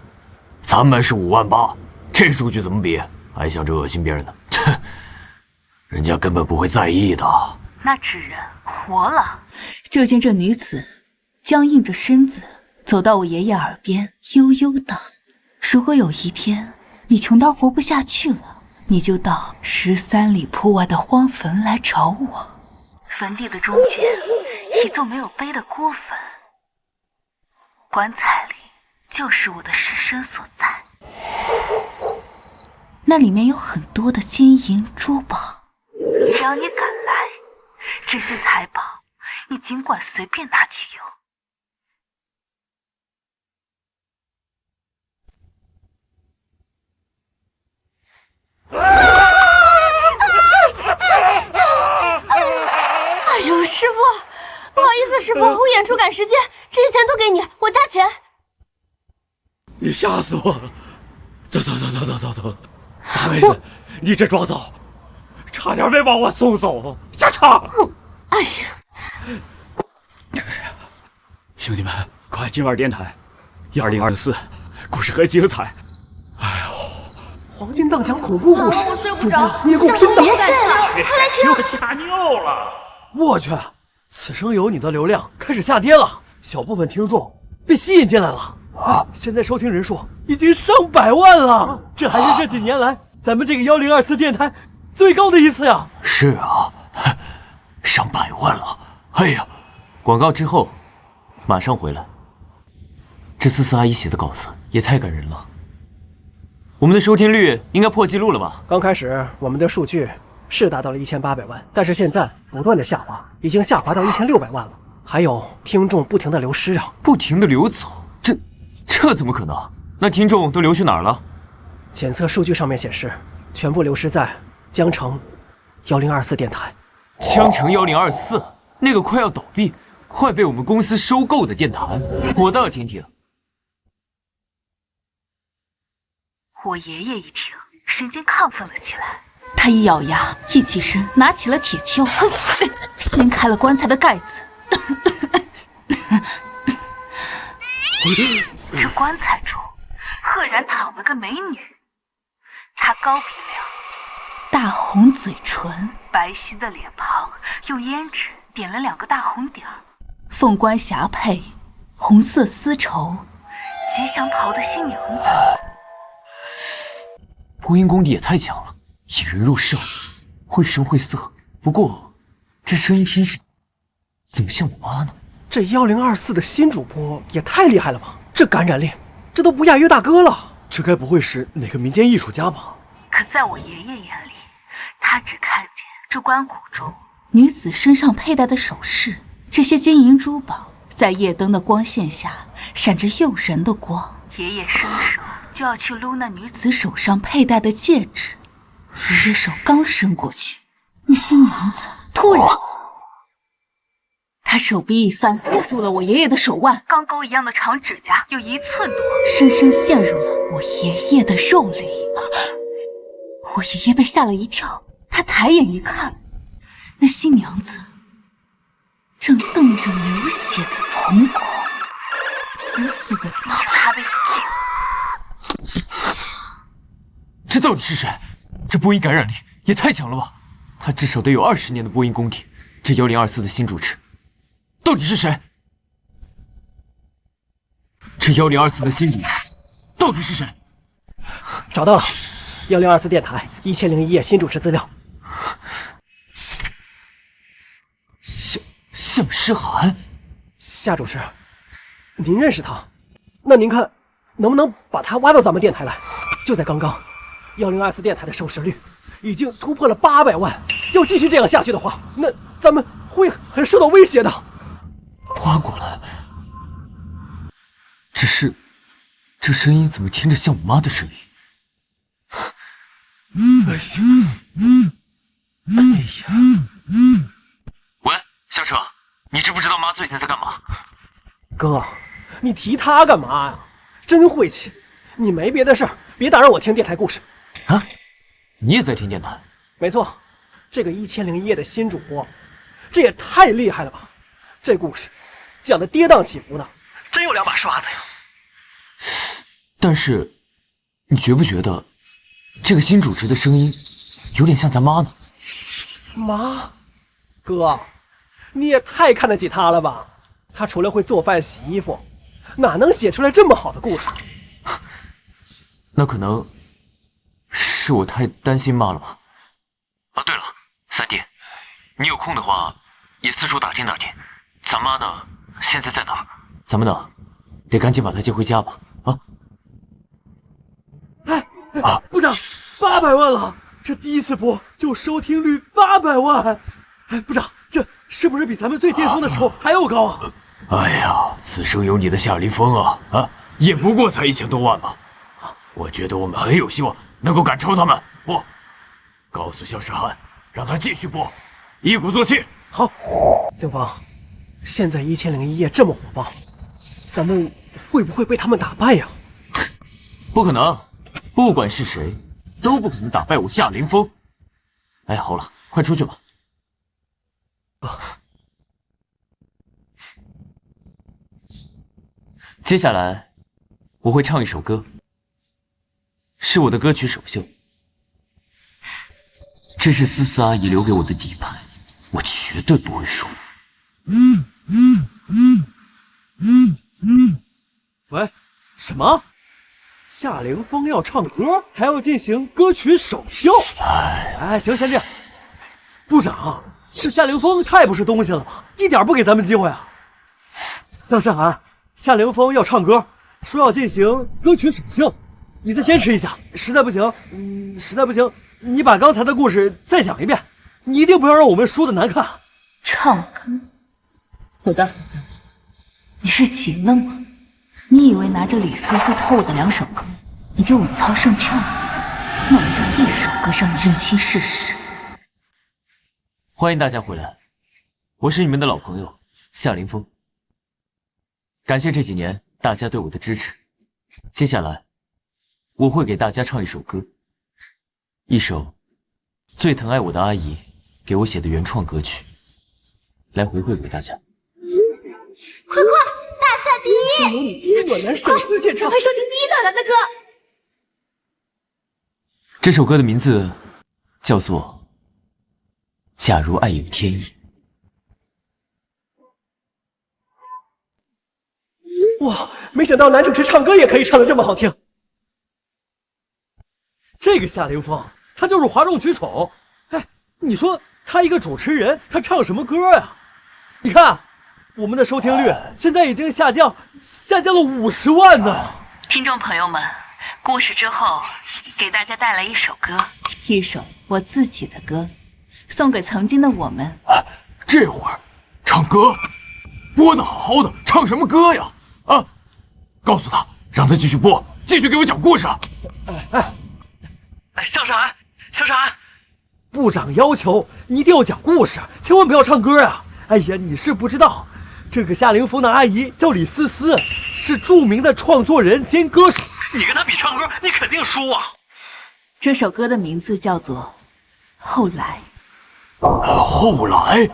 Speaker 3: 咱们是58000，这数据怎么比？还想着恶心别人呢？人家根本不会在意的。
Speaker 5: 那纸人活了。就见这女子僵硬着身子走到我爷爷耳边，悠悠道：“如果有一天你穷到活不下去了，你就到13里铺外的荒坟来找我。坟地的中间，一座没有碑的孤坟，棺材里就是我的尸身所在。那里面有很多的金银珠宝，只要你敢来，这些财宝你尽管随便拿去用。”
Speaker 8: 哎呦，师傅，不好意思，师傅，我演出赶时间，这些钱都给你，我加钱。
Speaker 2: 你吓死我了！走，大妹子，你这装早，差点没把我送走，下场！
Speaker 5: 哎呀，
Speaker 1: 兄弟们，快今晚电台，1024，故事很精彩。
Speaker 7: 黄金档讲恐怖故事，
Speaker 4: 我睡不着，
Speaker 7: 你也给我拼
Speaker 4: 别睡了，快来听！
Speaker 1: 我吓尿了！
Speaker 2: 我去，此生有你的流量开始下跌了，小部分听众被吸引进来了啊！现在收听人数已经上百万了，这还是这几年来咱们这个1024电台最高的一次呀！
Speaker 3: 是啊，上百万了。哎呀，广告之后马上回来。这思思阿姨写的稿子也太感人了。我们的收听率应该破纪录了吧？
Speaker 7: 刚开始我们的数据是达到了1800万，但是现在不断的下滑，已经下滑到1600万了。还有听众不停的流失啊，
Speaker 3: 不停的流走，这怎么可能？那听众都流去哪儿了？
Speaker 7: 检测数据上面显示，全部流失在江城1024电台。
Speaker 3: 江城1024，那个快要倒闭、快被我们公司收购的电台，我倒要听听。
Speaker 5: 我爷爷一听，神经亢奋了起来。他一咬牙，一起身，拿起了铁锹，掀开了棺材的盖子。这棺材中赫然躺了个美女，她高鼻梁，大红嘴唇，白皙的脸庞，用胭脂点了2个大红点儿，凤冠霞帔，红色丝绸，吉祥袍的新娘子。
Speaker 3: 播音功底也太强了，引人入胜，绘声绘色。不过，这声音听起来怎么像我妈呢？
Speaker 7: 这1024的新主播也太厉害了吧！这感染力，这都不亚于大哥了。
Speaker 2: 这该不会是哪个民间艺术家吧？
Speaker 5: 可在我爷爷眼里，他只看见这棺椁中女子身上佩戴的首饰，这些金银珠宝在夜灯的光线下闪着诱人的光。爷爷伸手就要去撸那女子手上佩戴的戒指，爷爷手刚伸过去，那新娘子突然，她手臂一翻，握住了我爷爷的手腕，钢钩一样的长指甲有1寸多，深深陷入了我爷爷的肉里。我爷爷被吓了一跳，他抬眼一看，那新娘子正瞪着流血的瞳孔，死死地盯着他的眼。
Speaker 3: 这到底是谁？这播音感染力也太强了吧！他至少得有20年的播音功底。这1024的新主持到底是谁？这1024的新主持到底是谁？
Speaker 7: 找到了，1024电台1001页新主持资料。
Speaker 3: 向诗涵，
Speaker 7: 夏主持，您认识他？那您看能不能把他挖到咱们电台来？就在刚刚，1024电台的收视率已经突破了800万。要继续这样下去的话，那咱们会很受到威胁的。
Speaker 3: 挖过来，只是这声音怎么听着像我妈的声音？喂，夏彻，你知不知道妈最近在干嘛？
Speaker 7: 哥，你提他干嘛呀？真晦气！你没别的事儿，别打扰我听电台故事。
Speaker 3: 啊？你也在听电台？
Speaker 7: 没错，这个1001页的新主播，这也太厉害了吧！这故事讲的跌宕起伏的，真有2把刷子呀。
Speaker 3: 但是，你觉不觉得这个新主持的声音有点像咱妈呢？
Speaker 7: 妈，哥，你也太看得起他了吧？他除了会做饭、洗衣服，哪能写出来这么好的故事？
Speaker 3: 那可能是我太担心妈了吧。啊，对了，三弟，你有空的话也四处打听打听，咱妈呢现在在哪儿？咱们呢得赶紧把她接回家吧。啊！
Speaker 2: 部长，800万了！这第一次播就收听率800万！哎，部长，这是不是比咱们最巅峰的时候还要高啊？
Speaker 3: 哎呀，此生有你的夏林峰啊！也不过才1000多万吧。我觉得我们很有希望能够赶超他们。不，告诉向世涵，让他继续播，一鼓作气。
Speaker 7: 好，刘芳，现在1001页这么火爆，咱们会不会被他们打败呀？
Speaker 3: 不可能，不管是谁，都不可能打败我夏凌风。哎，好了，快出去吧。接下来我会唱一首歌，是我的歌曲首秀。这是思思阿姨留给我的底牌，我绝对不会输。
Speaker 2: 喂，什么？夏凌风要唱歌，还要进行歌曲首秀？哎，行，先这样。部长，这夏凌风太不是东西了吧，一点不给咱们机会啊！向诗涵，夏凌风要唱歌，说要进行歌曲首秀，你再坚持一下，实在不行，你把刚才的故事再讲一遍，你一定不要让我们输的难看。
Speaker 5: 唱歌？好的，你是急了吗？你以为拿着李思思偷我的2首歌，你就稳操胜券吗？那我就1首歌让你认清事实。
Speaker 3: 欢迎大家回来，我是你们的老朋友夏凌风。感谢这几年大家对我的支持，接下来我会给大家唱一首歌，一首最疼爱我的阿姨给我写的原创歌曲，来回馈给大家。
Speaker 4: 快快，大夏第一！
Speaker 7: 是由你第一暖男首次献唱，
Speaker 4: 快收听第一暖男的歌。
Speaker 3: 这首歌的名字叫做《假如爱有天意》。
Speaker 7: 哇，没想到男主持唱歌也可以唱得这么好听。
Speaker 2: 这个夏凌风，他就是哗众取宠。哎，你说他一个主持人，他唱什么歌呀？你看，我们的收听率现在已经下降了50万呢。
Speaker 5: 听众朋友们，故事之后给大家带来一首歌，一首我自己的歌，送给曾经的我们。
Speaker 3: 这会儿唱歌，播得好好的，唱什么歌呀？啊！告诉他，让他继续播，继续给我讲故事。
Speaker 2: 向诗涵，部长要求你一定要讲故事，千万不要唱歌啊！哎呀，你是不知道，这个夏凌风的阿姨叫李思思，是著名的创作人兼歌手。你跟她比唱歌，你肯定输啊！
Speaker 5: 这首歌的名字叫做《后来》。
Speaker 3: 后来，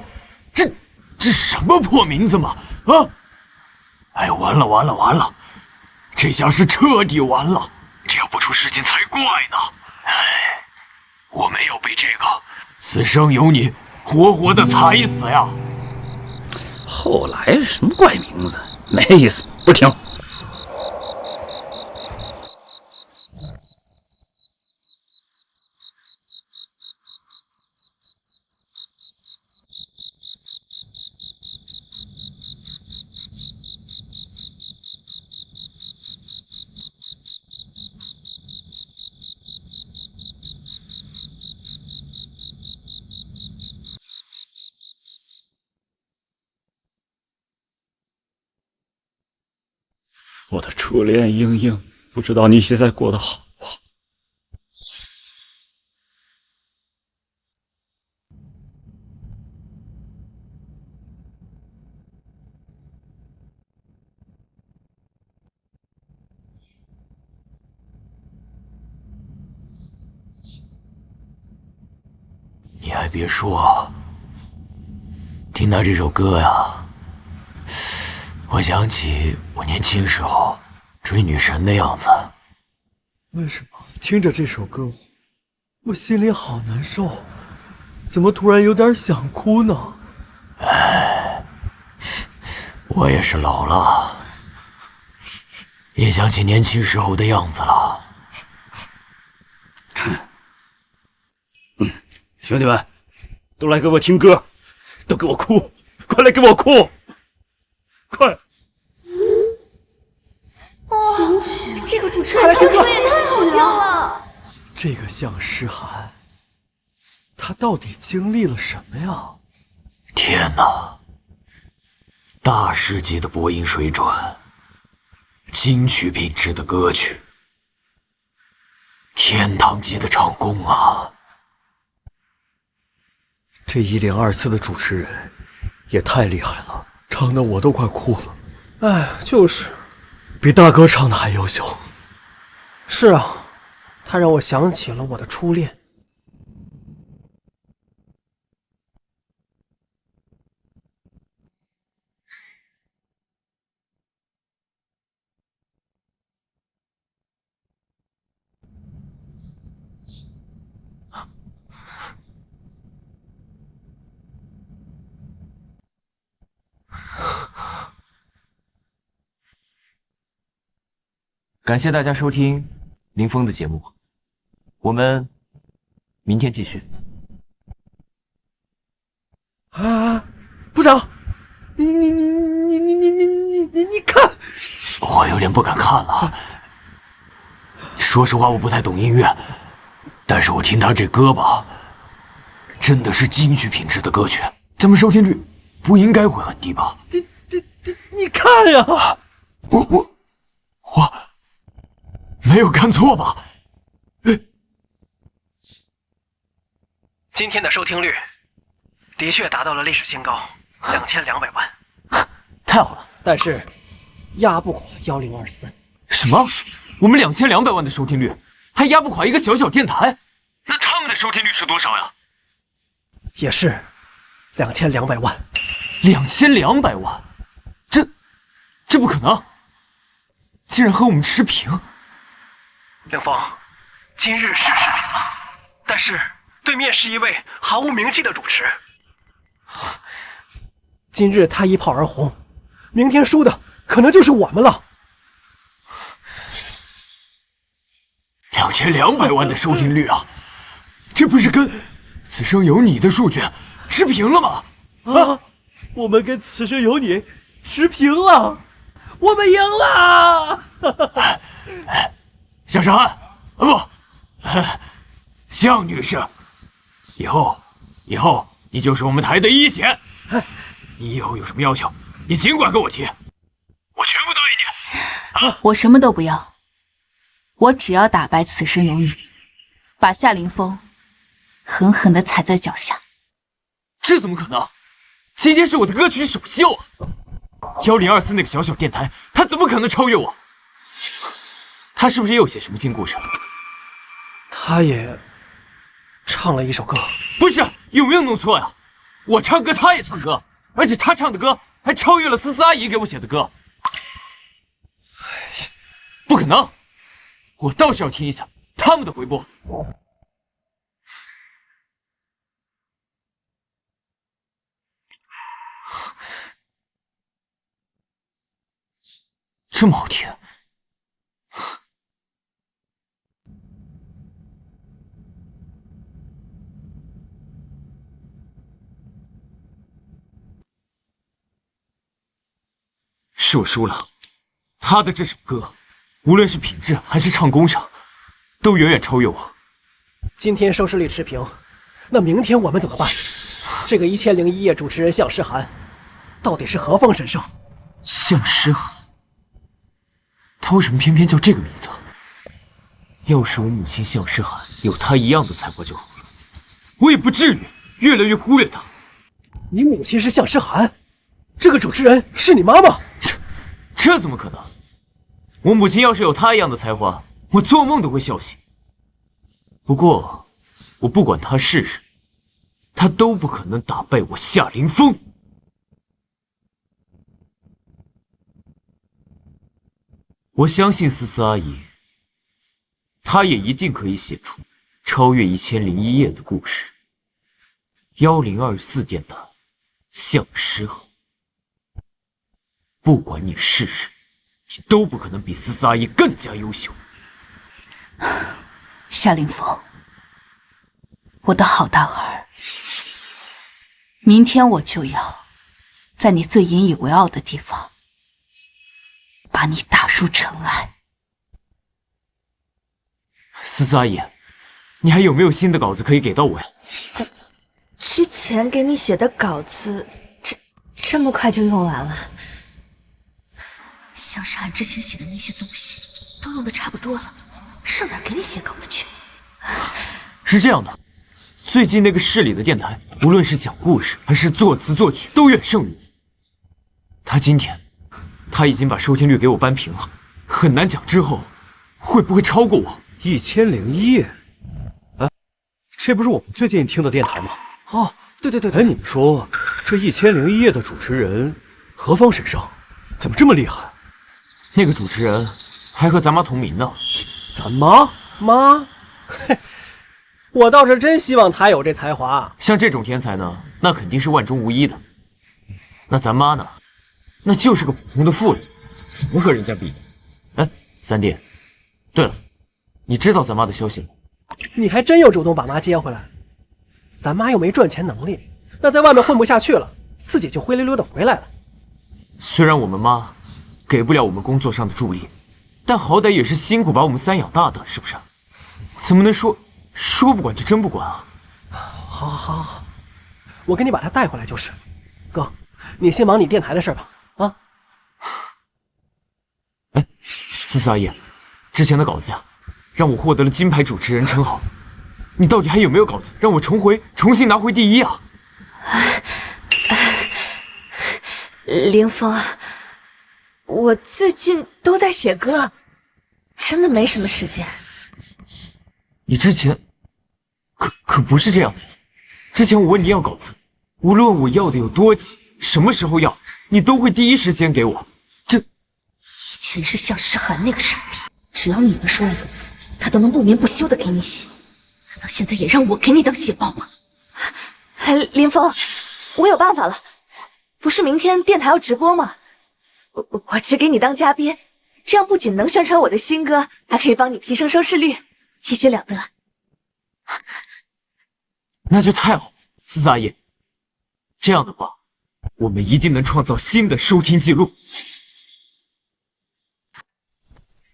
Speaker 3: 这什么破名字嘛！啊！哎，完了，这下是彻底完了，这要不出事情才怪呢！哎，我没有被这个此生有你活活的踩死呀！
Speaker 1: 后来什么怪名字，没意思，不听。我的初恋英英，不知道你现在过得好不好？
Speaker 3: 你还别说，听到这首歌呀，我想起我年轻时候追女神的样子。
Speaker 2: 为什么听着这首歌，我心里好难受？怎么突然有点想哭呢？
Speaker 3: 唉，我也是老了，也想起年轻时候的样子了。
Speaker 1: 兄弟们，都来给我听歌，都给我哭，快来给我哭，快！
Speaker 4: 这个主持人唱歌也太好听了。
Speaker 2: 这个向诗涵，他到底经历了什么呀？
Speaker 3: 天哪！大师级的播音水准，金曲品质的歌曲，天堂级的唱功啊！
Speaker 2: 这102次的主持人也太厉害了，唱的我都快哭了。哎，就是，比大哥唱的还优秀。
Speaker 7: 是啊，它让我想起了我的初恋。
Speaker 3: 感谢大家收听林峰的节目，我们明天继续。
Speaker 7: 啊，部长，你看，
Speaker 3: 我有点不敢看了。说实话，我不太懂音乐，但是我听他这歌吧，真的是金曲品质的歌曲，咱们收听率不应该会很低吧？
Speaker 7: 你看呀，
Speaker 3: 我没有看错吧？
Speaker 7: 今天的收听率的确达到了历史新高，2200万，
Speaker 3: 太好了！
Speaker 7: 但是压不垮1024。
Speaker 3: 什么？我们2200万的收听率，还压不垮一个小小电台？那他们的收听率是多少呀？
Speaker 7: 也是2200万。
Speaker 3: 2200万？这不可能！竟然和我们持平！
Speaker 7: 凌峰，今日是持平了，但是对面是一位毫无名气的主持。今日他一炮而红，明天输的可能就是我们了。
Speaker 3: 2200万的收听率啊，这不是跟《此生有你》的数据持平了吗？
Speaker 2: 啊，我们跟《此生有你》持平了，我们赢了！
Speaker 3: 向诗涵，不，向女士，以后你就是我们台的一姐。你以后有什么要求，你尽管跟我提，我全部答应你。
Speaker 5: 我什么都不要，我只要打败此生有你，把夏凌风狠狠地踩在脚下。
Speaker 3: 这怎么可能？今天是我的歌曲首秀啊！1024那个小小电台，他怎么可能超越我？他是不是又写什么新故事？
Speaker 7: 他也唱了一首歌。
Speaker 3: 不是，有没有弄错呀？我唱歌，他也唱歌，而且他唱的歌还超越了思思阿姨给我写的歌。不可能！我倒是要听一下他们的回播。这么好听。是我输了，他的这首歌，无论是品质还是唱功上，都远远超越我。
Speaker 7: 今天收视率持平，那明天我们怎么办？这个1001夜主持人向诗涵，到底是何方神圣？
Speaker 3: 向诗涵，他为什么偏偏叫这个名字？要是我母亲向诗涵有他一样的才华就好了，我也不至于越来越忽略他。
Speaker 7: 你母亲是向诗涵，这个主持人是你妈妈？
Speaker 3: 这怎么可能？我母亲要是有她一样的才华，我做梦都会笑醒。不过，我不管她是谁，她都不可能打败我夏凌风。我相信思思阿姨，她也一定可以写出超越1001夜的故事。1024电台，向诗涵。不管你是谁，你都不可能比思思阿姨更加优秀。
Speaker 5: 夏凌风，我的好大儿，明天我就要在你最引以为傲的地方把你打入尘埃。
Speaker 3: 思思阿姨，你还有没有新的稿子可以给到我呀？
Speaker 4: 之前给你写的稿子，这么快就用完了？向诗涵之前写的那些东西都用的差不多了，上哪儿给你写稿子去？
Speaker 3: 是这样的，最近那个市里的电台，无论是讲故事还是作词作曲，都远胜于你。他已经把收听率给我扳平了，很难讲之后会不会超过我
Speaker 2: ？1001夜，哎，这不是我们最近听的电台吗？
Speaker 7: 哦，对。
Speaker 2: 哎，你们说这1001夜的主持人何方神圣？怎么这么厉害？
Speaker 3: 那个主持人还和咱妈同名呢。
Speaker 2: 咱妈？
Speaker 7: 妈，嘿，我倒是真希望他有这才华。
Speaker 3: 像这种天才呢，那肯定是万中无一的。那咱妈呢，那就是个普通的妇人，怎么和人家比？哎，三弟，对了，你知道咱妈的消息了？
Speaker 7: 你还真有主动把妈接回来。咱妈又没赚钱能力，那在外面混不下去了，自己就灰溜溜的回来了。
Speaker 3: 虽然我们妈给不了我们工作上的助力，但好歹也是辛苦把我们3养大的，是不是？怎么能说不管就真不管啊？
Speaker 7: 好，我给你把她带回来就是。哥，你先忙你电台的事吧。啊。
Speaker 3: 哎，思思阿姨，之前的稿子呀，让我获得了金牌主持人称号。你到底还有没有稿子，让我重新拿回第一啊？
Speaker 4: 凌风，我最近都在写歌，真的没什么时间。
Speaker 3: 你之前可不是这样的。之前我问你要稿子，无论我要的有多急，什么时候要，你都会第一时间给我。这
Speaker 4: 以前是向诗涵那个傻逼，只要你们说了稿子，他都能不眠不休的给你写。难道现在也让我给你当写报吗？林峰，我有办法了。不是明天电台要直播吗？我去给你当嘉宾，这样不仅能宣传我的新歌，还可以帮你提升收视率，一举两得。
Speaker 3: 那就太好了，思思阿姨。这样的话，我们一定能创造新的收听记录。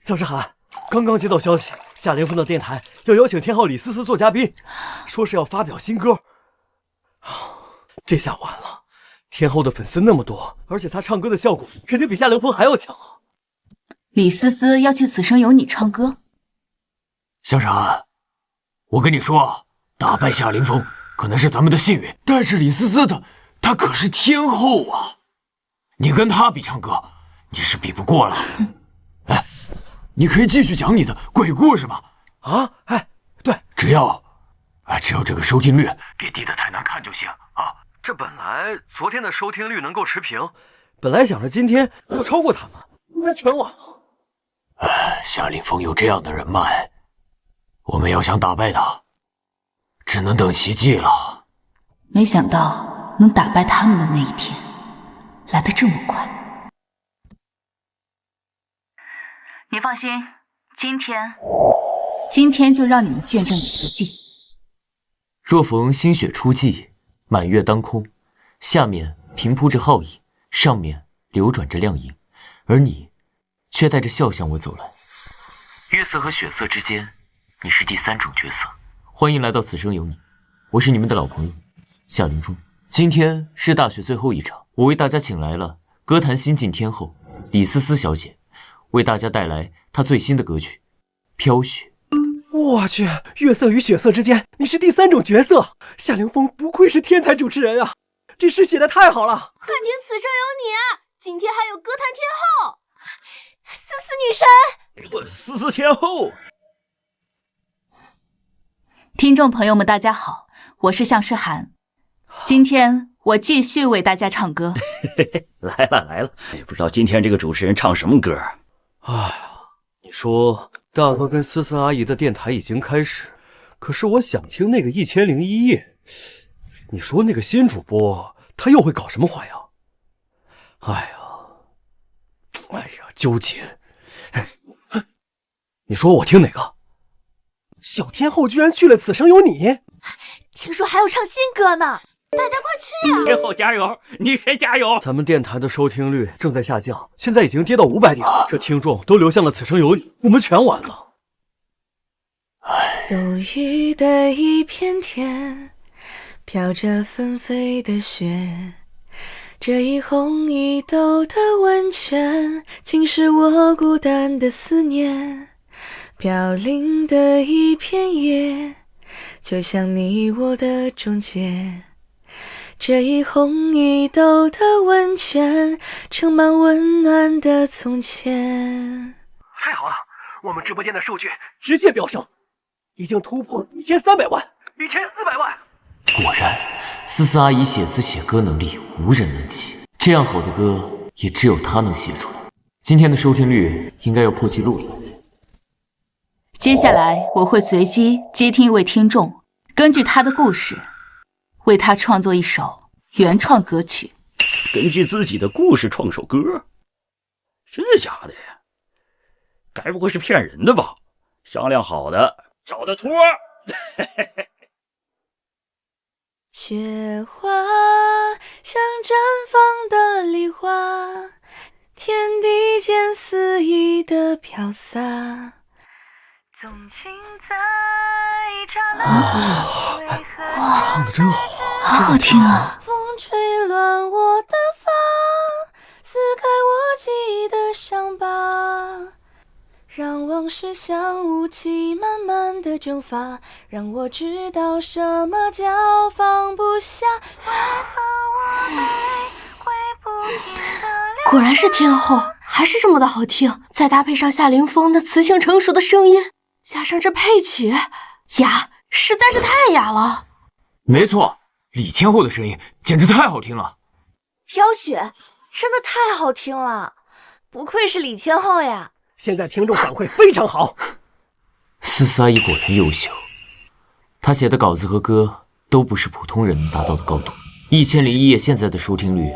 Speaker 2: 向世涵，刚刚接到消息，夏凌风的电台要邀请天后李思思做嘉宾，说是要发表新歌。这下完了。天后的粉丝那么多，而且她唱歌的效果肯定比夏凌风还要强啊！
Speaker 5: 李思思要去《此生有你》唱歌。
Speaker 3: 向闪，我跟你说，打败夏凌风可能是咱们的幸运，但是李思思她可是天后啊！你跟她比唱歌，你是比不过了。哎，你可以继续讲你的鬼故事嘛！
Speaker 2: 啊，哎，对，
Speaker 3: 只要这个收听率别低得太难看就行啊！
Speaker 2: 这本来昨天的收听率能够持平，本来想着今天要超过他们，那全完了。
Speaker 3: 夏凌风有这样的人脉，我们要想打败他，只能等奇迹了。
Speaker 5: 没想到能打败他们的那一天，来得这么快。你放心，今天就让你们见证奇迹。
Speaker 3: 若逢新雪初霁，满月当空，下面平铺着皓影，上面流转着亮影，而你却带着笑向我走来。月色和血色之间，你是第3种角色。欢迎来到此生有你，我是你们的老朋友夏凌风。今天是大雪最后一场，我为大家请来了歌坛新晋天后李思思小姐，为大家带来她最新的歌曲《飘雪》。
Speaker 7: 我去，月色与血色之间，你是第3种角色。夏凌风不愧是天才主持人啊，这诗写的太好了。
Speaker 8: 快听《此生有你》，今天还有歌坛天后，思思女神，
Speaker 1: 思思天后。
Speaker 5: 听众朋友们，大家好，我是向诗涵，今天我继续为大家唱歌。
Speaker 1: 来了，不知道今天这个主持人唱什么歌？
Speaker 2: 哎呀，你说。大哥跟思思阿姨的电台已经开始，可是我想听那个1001夜。你说那个新主播他又会搞什么花样？哎呀，纠结。你说我听哪个？
Speaker 7: 小天后居然去了《此生有你》，
Speaker 4: 听说还要唱新歌呢。
Speaker 8: 大家快去呀！
Speaker 1: 天后加油，女神加油！
Speaker 2: 咱们电台的收听率正在下降，现在已经跌到500点，这听众都流向了《此生有你》，我们全完了。
Speaker 9: 忧郁的一片天，飘着纷飞的雪，这一红一豆的温泉，竟是我孤单的思念。飘零的一片叶，就像你我的终结。这一红一豆的温泉，盛满温暖的从前。
Speaker 2: 太好了，
Speaker 7: 我们直播间的数据直线飙升，已经突破1300万、1400万。
Speaker 3: 果然，思思阿姨写词写歌能力无人能及，这样好的歌也只有她能写出来。今天的收听率应该要破纪录了。
Speaker 5: 接下来我会随机接听一位听众，根据他的故事，为他创作一首原创歌曲。
Speaker 1: 根据自己的故事创首歌，真的假的呀？该不会是骗人的吧？商量好的，找的托。
Speaker 9: 雪花像绽放的梨花，天地间肆意的飘洒，纵情在一刹那，为何
Speaker 7: 唱的真好，
Speaker 5: 好好听啊！
Speaker 9: 风吹乱我的发，撕开我记忆的伤疤，让往事像雾气慢慢的蒸发，让我知道什么叫放不下。
Speaker 8: 果然是天后，还是这么的好听，再搭配上夏凌风那磁性成熟的声音，加上这配曲，雅，实在是太雅了。
Speaker 3: 没错，李天后的声音简直太好听了。
Speaker 9: 飘雪真的太好听了，不愧是李天后呀！
Speaker 7: 现在听众反馈非常好。
Speaker 3: 思思阿姨果然优秀，她写的稿子和歌都不是普通人能达到的高度。1001夜现在的收听率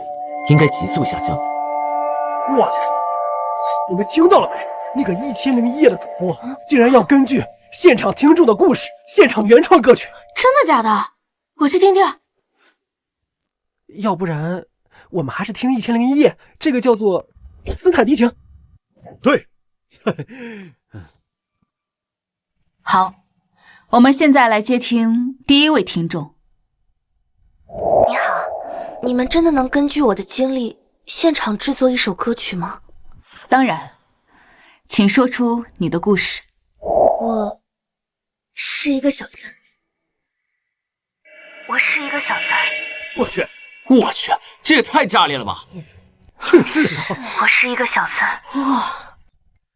Speaker 3: 应该急速下降。
Speaker 7: 我去，你们听到了没？那个1001夜的主播竟然要根据现场听众的故事现场原创歌曲，
Speaker 8: 真的假的？我去听听。
Speaker 7: 要不然我们还是听1001夜这个叫做斯坦迪情。
Speaker 2: 对。
Speaker 5: 好，我们现在来接听第一位听众。
Speaker 9: 你好，你们真的能根据我的经历现场制作一首歌曲吗？
Speaker 5: 当然，请说出你的故事。
Speaker 9: 我是一个小三。
Speaker 2: 我去，
Speaker 3: 这也太炸裂了吧！
Speaker 7: 就是啊，
Speaker 9: 我是一个小三。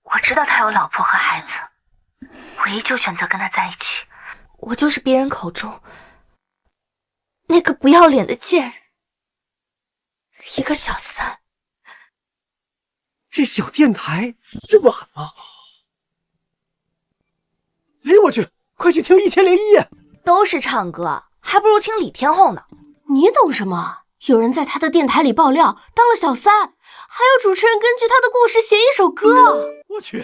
Speaker 9: 我知道他有老婆和孩子，我依旧选择跟他在一起。我就是别人口中那个不要脸的贱人，一个小三。
Speaker 7: 这小电台这么狠吗？哎，我去，快去听1001夜。
Speaker 9: 都是唱歌，还不如听李天后呢。
Speaker 8: 你懂什么？有人在他的电台里爆料当了小三，还有主持人根据他的故事写一首歌。
Speaker 1: 我去，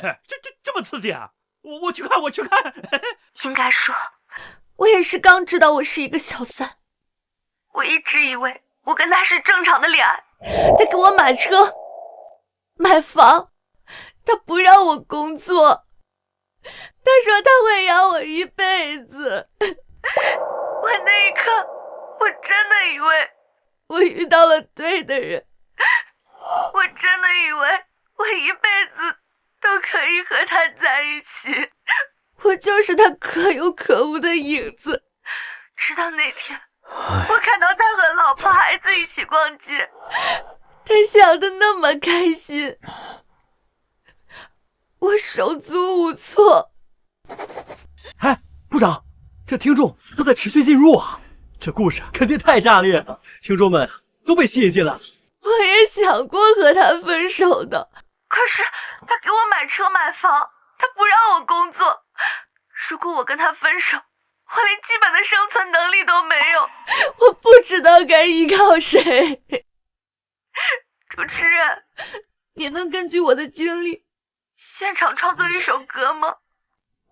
Speaker 1: 这么刺激啊！我去看，我去看。
Speaker 9: 应该说，我也是刚知道我是一个小三。我一直以为我跟他是正常的恋爱，他给我买车买房，他不让我工作，他说他会养我一辈子。我那一刻，我真的以为我遇到了对的人，我真的以为我一辈子都可以和他在一起，我就是他可有可无的影子。直到那天，我看到他和老婆孩子一起逛街，他笑得那么开心，我手足无措。
Speaker 7: 哎，部长，这听众都在持续进入啊，这故事肯定太炸裂了，听众们都被吸引进来了。
Speaker 9: 我也想过和他分手的，可是他给我买车买房，他不让我工作。如果我跟他分手，我连基本的生存能力都没有，我不知道该依靠谁。主持人，你能根据我的经历现场创作一首歌吗？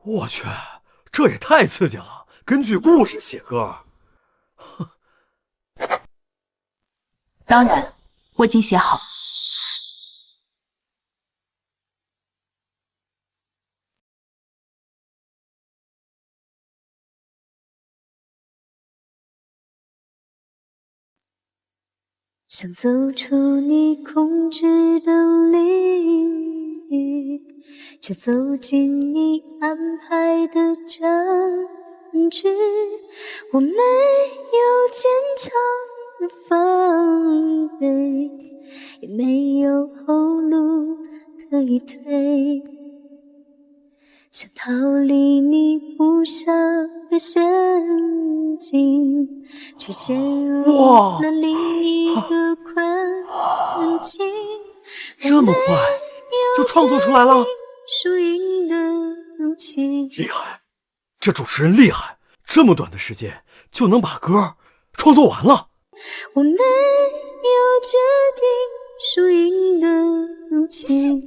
Speaker 2: 我去，这也太刺激了！根据故事写歌，
Speaker 5: 当然，我已经写好。
Speaker 10: 想走出你控制的领域，却走进你安排的战局。我没有坚强的防备，也没有后路可以退。想逃离你布下的陷阱，却陷入那另一个困境。
Speaker 2: 这么快就创作出来了？
Speaker 10: 输赢的勇气，
Speaker 2: 厉害！这主持人厉害，这么短的时间就能把歌创作完了。
Speaker 10: 我没有决定输赢的勇气，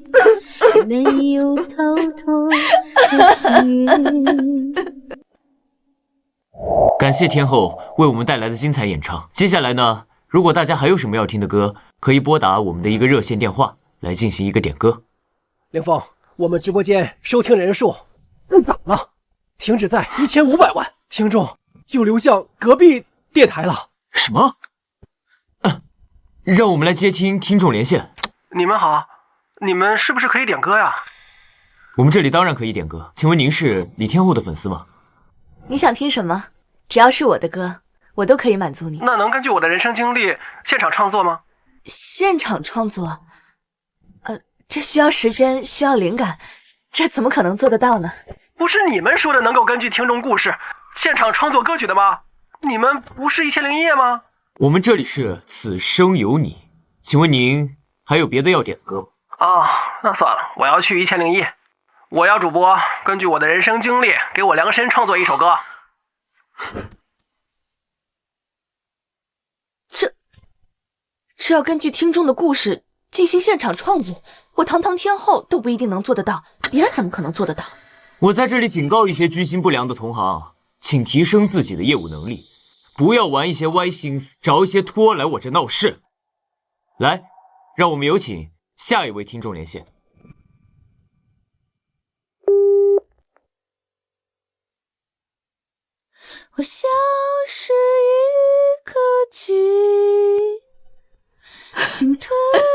Speaker 10: 也没有逃脱的幸运。
Speaker 3: 感谢天后为我们带来的精彩演唱。接下来呢，如果大家还有什么要听的歌，可以拨打我们的一个热线电话来进行一个点歌。
Speaker 7: 凌峰，我们直播间收听人数不涨了，停止在1500万，听众又流向隔壁电台了。
Speaker 3: 什么？让我们来接听听众连线。
Speaker 7: 你们好，你们是不是可以点歌呀？
Speaker 3: 我们这里当然可以点歌，请问您是李天后的粉丝吗？
Speaker 9: 你想听什么？只要是我的歌，我都可以满足你。
Speaker 7: 那能根据我的人生经历现场创作吗？
Speaker 9: 现场创作？这需要时间，需要灵感，这怎么可能做得到呢？
Speaker 7: 不是你们说的能够根据听众故事现场创作歌曲的吗？你们不是1001夜吗？
Speaker 3: 我们这里是此生有你，请问您还有别的要点的歌吗？
Speaker 7: 那算了，我要去1001。我要主播根据我的人生经历给我量身创作一首歌。
Speaker 9: 这要根据听众的故事进行现场创作，我堂堂天后都不一定能做得到，别人怎么可能做得到？
Speaker 3: 我在这里警告一些居心不良的同行，请提升自己的业务能力，不要玩一些歪心思，找一些托来我这闹事。来，让我们有请下一位听众连线。
Speaker 9: 我像是一颗棋，进退任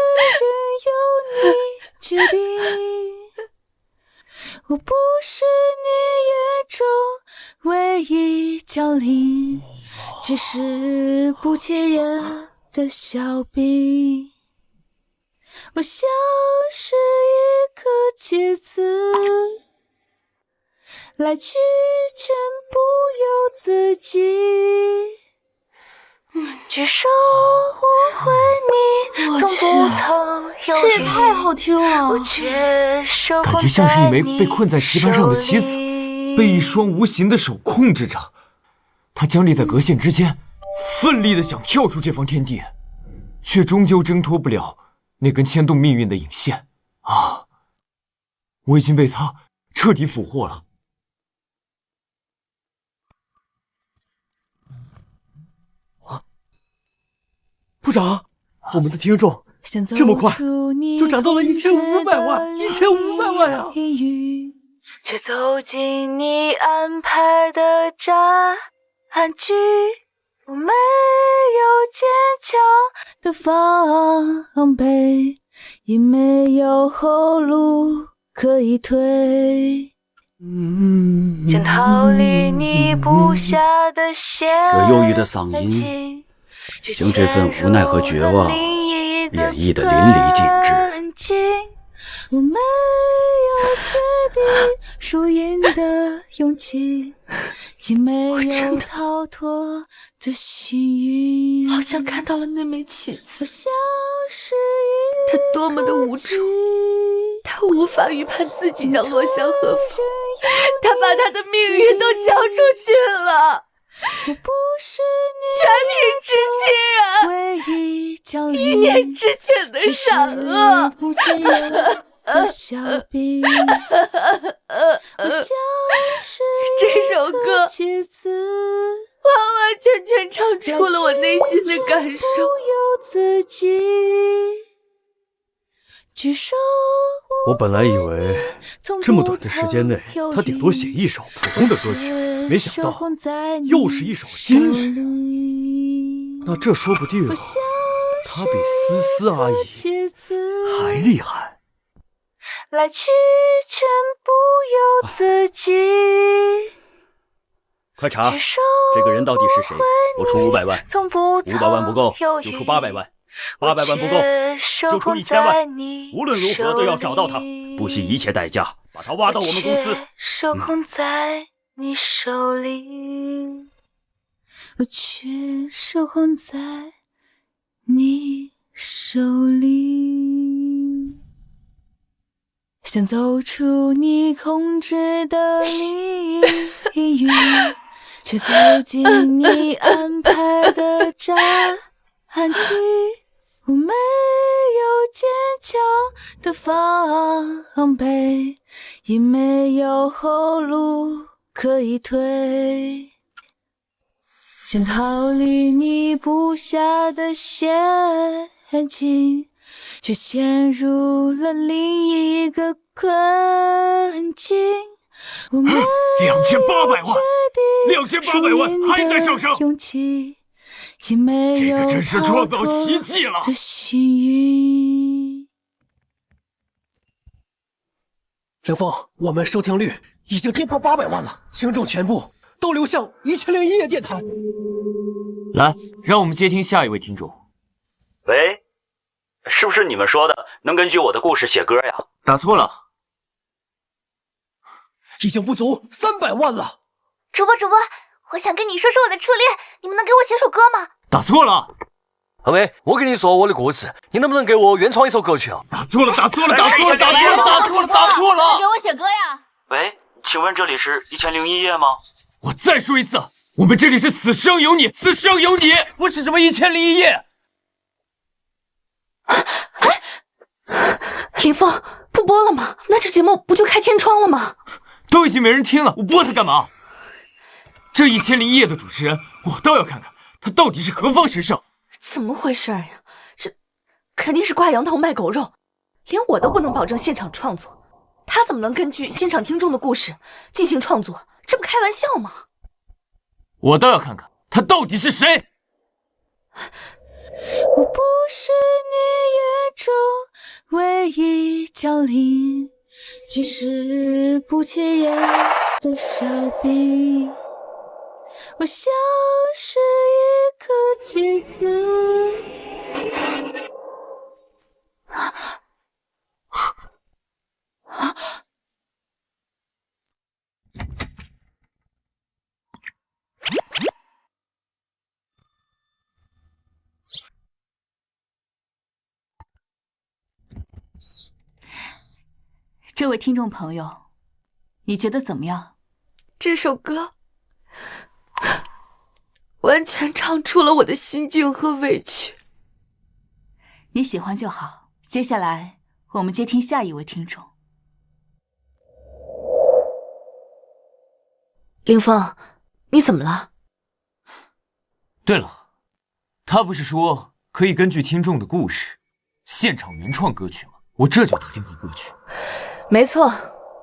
Speaker 9: 由你决定。我不是你眼中唯一将领，只是不起眼的小兵。我像是一颗棋子，来去全不由自己。举手误会你，从不曾犹豫。
Speaker 8: 这也太好听了！
Speaker 3: 感觉像是一枚被困在棋盘上的棋子，被一双无形的手控制着。它僵立在格线之间，奋力的想跳出这方天地，却终究挣脱不了那根牵动命运的引线。我已经被它彻底俘获了。
Speaker 2: 部长，我们的听众这么快就涨到了1500万，1500万呀！
Speaker 9: 却走进你安排的战局，我没有坚强的防备，也没有后路可以退。想逃离你布下的陷阱，
Speaker 1: 这忧郁的嗓音将这份无奈和绝望演绎得淋漓尽致。
Speaker 9: 我没有决定输赢的勇气，也没有逃脱的幸运。好像看到了那枚棋子，他多么的无助，他无法预判自己将落向何方，他把他的命运都交出去了。我不是你全凭之情啊，一念之间的善恶。的小兵，我像是这首歌完完全全唱出了我内心的感受。
Speaker 2: 我本来以为这么短的时间内，他顶多写一首普通的歌曲，没想到又是一首金曲。那这说不定他比思思阿姨还厉害。
Speaker 9: 来去全不由自己。
Speaker 1: 快查，这个人到底是谁？我出500万，500万不够就出800万，800万不够就出1000万，无论如何都要找到他，不惜一切代价把他挖到我们公司。
Speaker 9: 手控在你手里，
Speaker 5: 我却手控在你手里，想走出你控制的领域，却走进你安排的战局。我没有坚强的防备，也没有后路可以退，想逃离你布下的陷阱，却陷入了另一个困境。我没有
Speaker 3: 2800万，2800万还在上升，
Speaker 5: 勇气也没有
Speaker 3: 这个真是创造奇迹了
Speaker 5: 的幸运。
Speaker 7: 凌峰，我们收听率已经跌破800万了，听众全部都流向1001夜电台。
Speaker 3: 来，让我们接听下一位听众。
Speaker 1: 喂，是不是你们说的能根据我的故事写歌呀？
Speaker 3: 打错了，
Speaker 7: 已经不足300万了。
Speaker 8: 主播，我想跟你说说我的初恋，你们能给我写首歌吗？
Speaker 3: 打错了，
Speaker 2: 阿妹，我跟你说我的故事，你能不能给我原创一首歌曲啊？
Speaker 3: 打错了，
Speaker 8: 给我写歌呀！
Speaker 1: 喂，请问这里是1001夜吗？
Speaker 3: 我再说一次，我们这里是此生有你，此生有你，不是什么1001夜。
Speaker 4: 林峰，不播了吗？那这节目不就开天窗了吗？
Speaker 3: 都已经没人听了，我播它干嘛？这1001夜的主持人，我倒要看看他到底是何方神圣。
Speaker 4: 怎么回事呀？这肯定是挂羊头卖狗肉，连我都不能保证现场创作，他怎么能根据现场听众的故事进行创作？这不开玩笑吗？
Speaker 3: 我倒要看看他到底是谁。
Speaker 5: 我不是你眼中唯一降临，即使不起眼的小兵，我像是一颗棋子。这位听众朋友，你觉得怎么样？
Speaker 4: 这首歌完全唱出了我的心境和委屈。
Speaker 5: 你喜欢就好。接下来我们接听下一位听众。
Speaker 4: 凌峰，你怎么了？
Speaker 3: 对了，他不是说可以根据听众的故事现场原创歌曲吗？我这就打电话过去。
Speaker 4: 没错，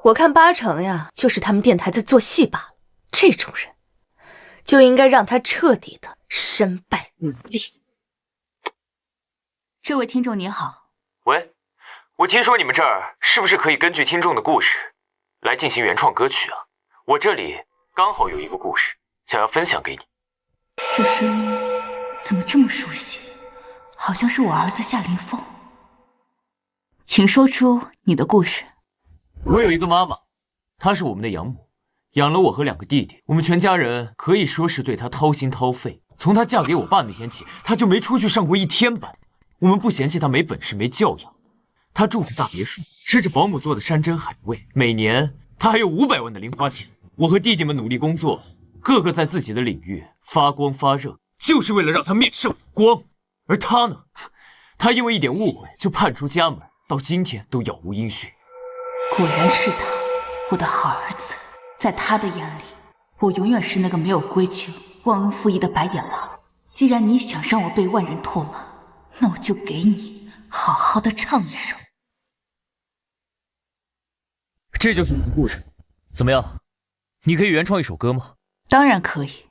Speaker 4: 我看80%呀，就是他们电台在做戏罢了。这种人就应该让他彻底的身败名裂。
Speaker 5: 这位听众你好。
Speaker 3: 喂，我听说你们这儿是不是可以根据听众的故事来进行原创歌曲啊？我这里刚好有一个故事想要分享给你。
Speaker 5: 这声音怎么这么熟悉？好像是我儿子夏凌风。请说出你的故事。
Speaker 3: 我有一个妈妈，她是我们的养母，养了我和2个弟弟，我们全家人可以说是对她掏心掏肺。从她嫁给我爸那天起，她就没出去上过1天班。我们不嫌弃她没本事没教养，她住着大别墅，吃着保姆做的山珍海味，每年她还有500万的零花钱。我和弟弟们努力工作，个个在自己的领域发光发热，就是为了让她面上有光。而她呢，她因为一点误会就叛出家门，到今天都杳无音讯。
Speaker 5: 果然是他，我的好儿子。在他的眼里，我永远是那个没有规矩、忘恩负义的白眼狼。既然你想让我被万人唾骂，那我就给你好好的唱一首。
Speaker 3: 这就是你的故事，怎么样？你可以原创一首歌吗？
Speaker 5: 当然可以。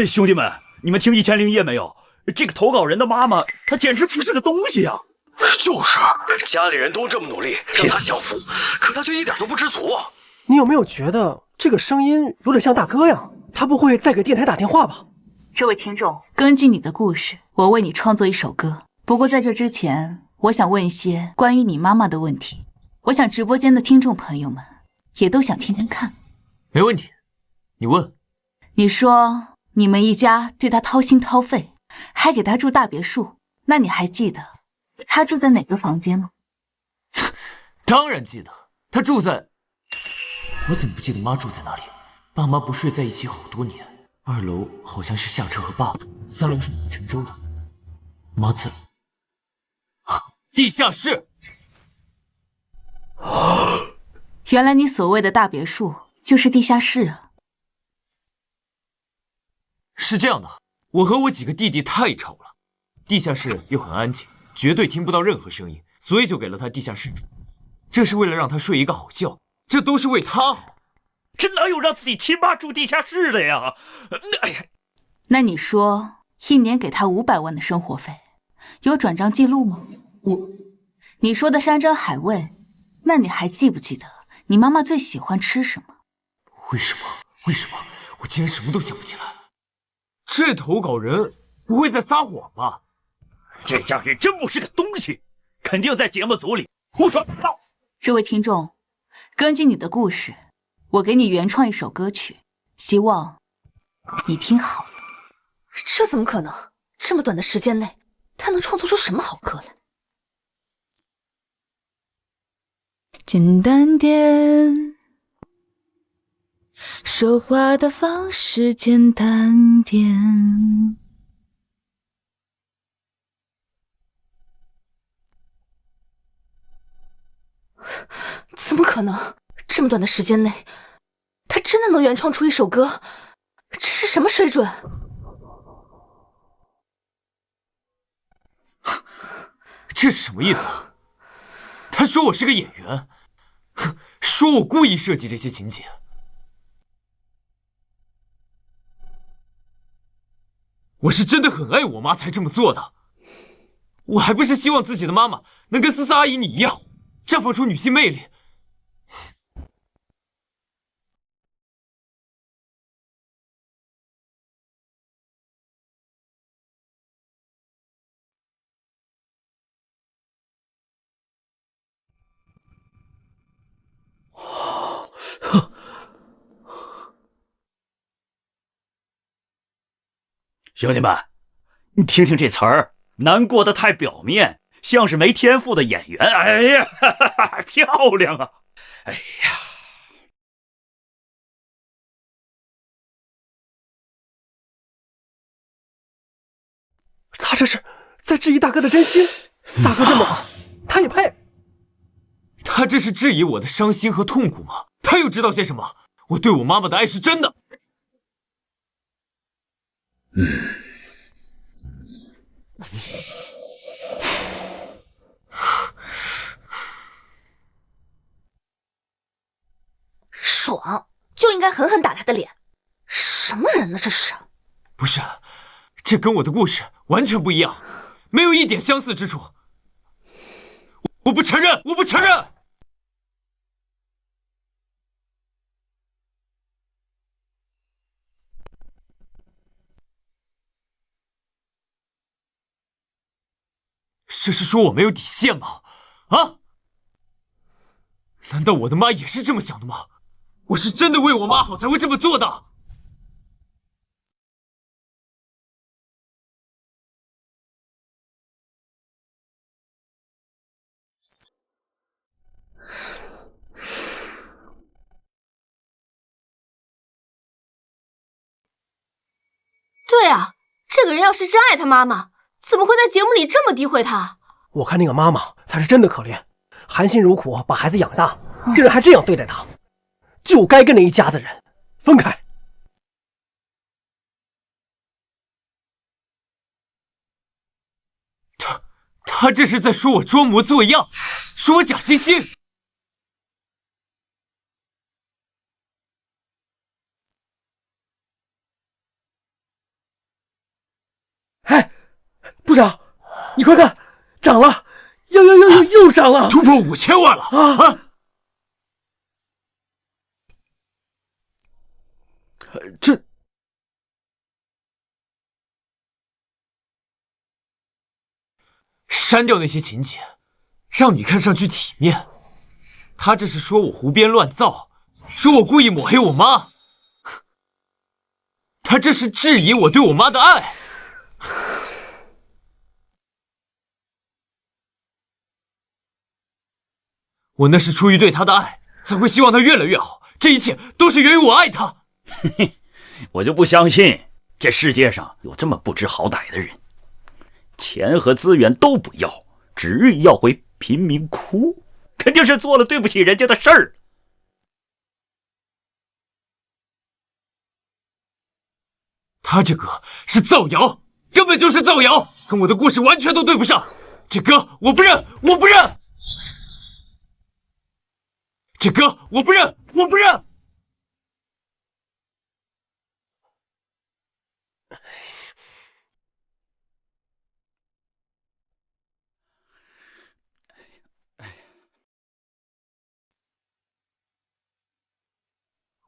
Speaker 1: 兄弟们，你们听1001夜没有？这个投稿人的妈妈，她简直不是个东西啊！
Speaker 2: 就是家里人都这么努力让他享福，可他却一点都不知足啊！
Speaker 7: 你有没有觉得这个声音有点像大哥呀？他不会再给电台打电话吧？
Speaker 5: 这位听众，根据你的故事，我为你创作一首歌。不过在这之前，我想问一些关于你妈妈的问题。我想直播间的听众朋友们也都想听听看。
Speaker 3: 没问题，你问。
Speaker 5: 你说你们一家对他掏心掏肺，还给他住大别墅，那你还记得他住在哪个房间吗？
Speaker 3: 当然记得，他住在……我怎么不记得妈住在哪里？爸妈不睡在一起好多年。2楼好像是夏彻和爸的，3楼是陈州的。妈在地下室。
Speaker 5: 原来你所谓的大别墅就是地下室啊！
Speaker 3: 是这样的，我和我几个弟弟太吵了，地下室又很安静，绝对听不到任何声音，所以就给了他地下室住。这是为了让他睡一个好觉，这都是为他好。
Speaker 1: 这哪有让自己亲妈住地下室的呀？哎呀，
Speaker 5: 那你说一年给他500万的生活费，有转账记录吗？你说的山珍海味，那你还记不记得你妈妈最喜欢吃什么？
Speaker 3: 为什么？我竟然什么都想不起来。这投稿人不会在撒谎吧？
Speaker 1: 这家人真不是个东西，肯定在节目组里胡说八道。
Speaker 5: 这位听众，根据你的故事，我给你原创一首歌曲，希望你听好了。
Speaker 4: 这怎么可能？这么短的时间内，他能创作出什么好歌来？
Speaker 9: 简单点，说话的方式简单点。
Speaker 4: 怎么可能？这么短的时间内，他真的能原创出一首歌？这是什么水准？
Speaker 3: 这是什么意思？他说我是个演员，说我故意设计这些情节。我是真的很爱我妈才这么做的，我还不是希望自己的妈妈能跟思思阿姨你一样，绽放出女性魅力。
Speaker 1: 兄弟们，你听听这词儿，难过的太表面，像是没天赋的演员。哎呀，哈哈，漂亮啊！哎呀，
Speaker 7: 他这是在质疑大哥的真心。大哥这么好，他也配？
Speaker 3: 他这是质疑我的伤心和痛苦吗？他又知道些什么？我对我妈妈的爱是真的。
Speaker 4: 爽，就应该狠狠打他的脸。什么人呢？这是？
Speaker 3: 不是，这跟我的故事完全不一样，没有一点相似之处。我不承认，我不承认！这是说我没有底线吗？啊？难道我的妈也是这么想的吗？我是真的为我妈好才会这么做的。
Speaker 8: 对啊，这个人要是真爱他妈妈，怎么会在节目里这么诋毁他？
Speaker 7: 我看那个妈妈才是真的可怜，含辛茹苦把孩子养大，竟然还这样对待他，就该跟那一家子人分开。
Speaker 3: 他这是在说我装模作样，说我假惺惺。
Speaker 7: 哎，部长，你快看，涨了，又涨了，
Speaker 3: 突破5000万了啊！
Speaker 7: 这
Speaker 3: 删掉那些情节，让你看上去体面。他这是说我胡编乱造，说我故意抹黑我妈。他这是质疑我对我妈的爱。我那是出于对她的爱，才会希望她越来越好。这一切都是源于我爱她。
Speaker 1: 我就不相信这世界上有这么不知好歹的人，钱和资源都不要，执意要回贫民窟，肯定是做了对不起人家的事儿。
Speaker 3: 他这歌是造谣，根本就是造谣，跟我的故事完全都对不上。这歌我不认，我不认。这歌我不认，我不认。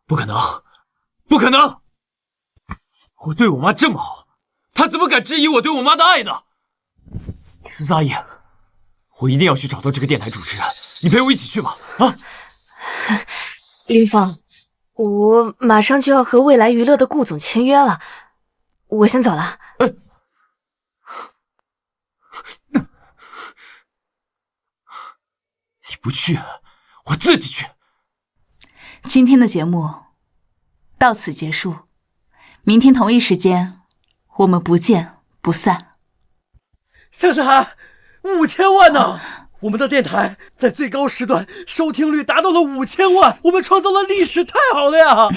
Speaker 3: 不可能，不可能！我对我妈这么好，她怎么敢质疑我对我妈的爱呢？思思阿姨，我一定要去找到这个电台主持人，你陪我一起去吧。啊！
Speaker 9: 林峰，我马上就要和未来娱乐的顾总签约了，我先走了。
Speaker 3: 你不去，我自己去。
Speaker 5: 今天的节目到此结束，明天同一时间我们不见不散。
Speaker 7: 向世涵，5000万呢！我们的电台在最高时段收听率达到了5000万，我们创造了历史，太好了呀！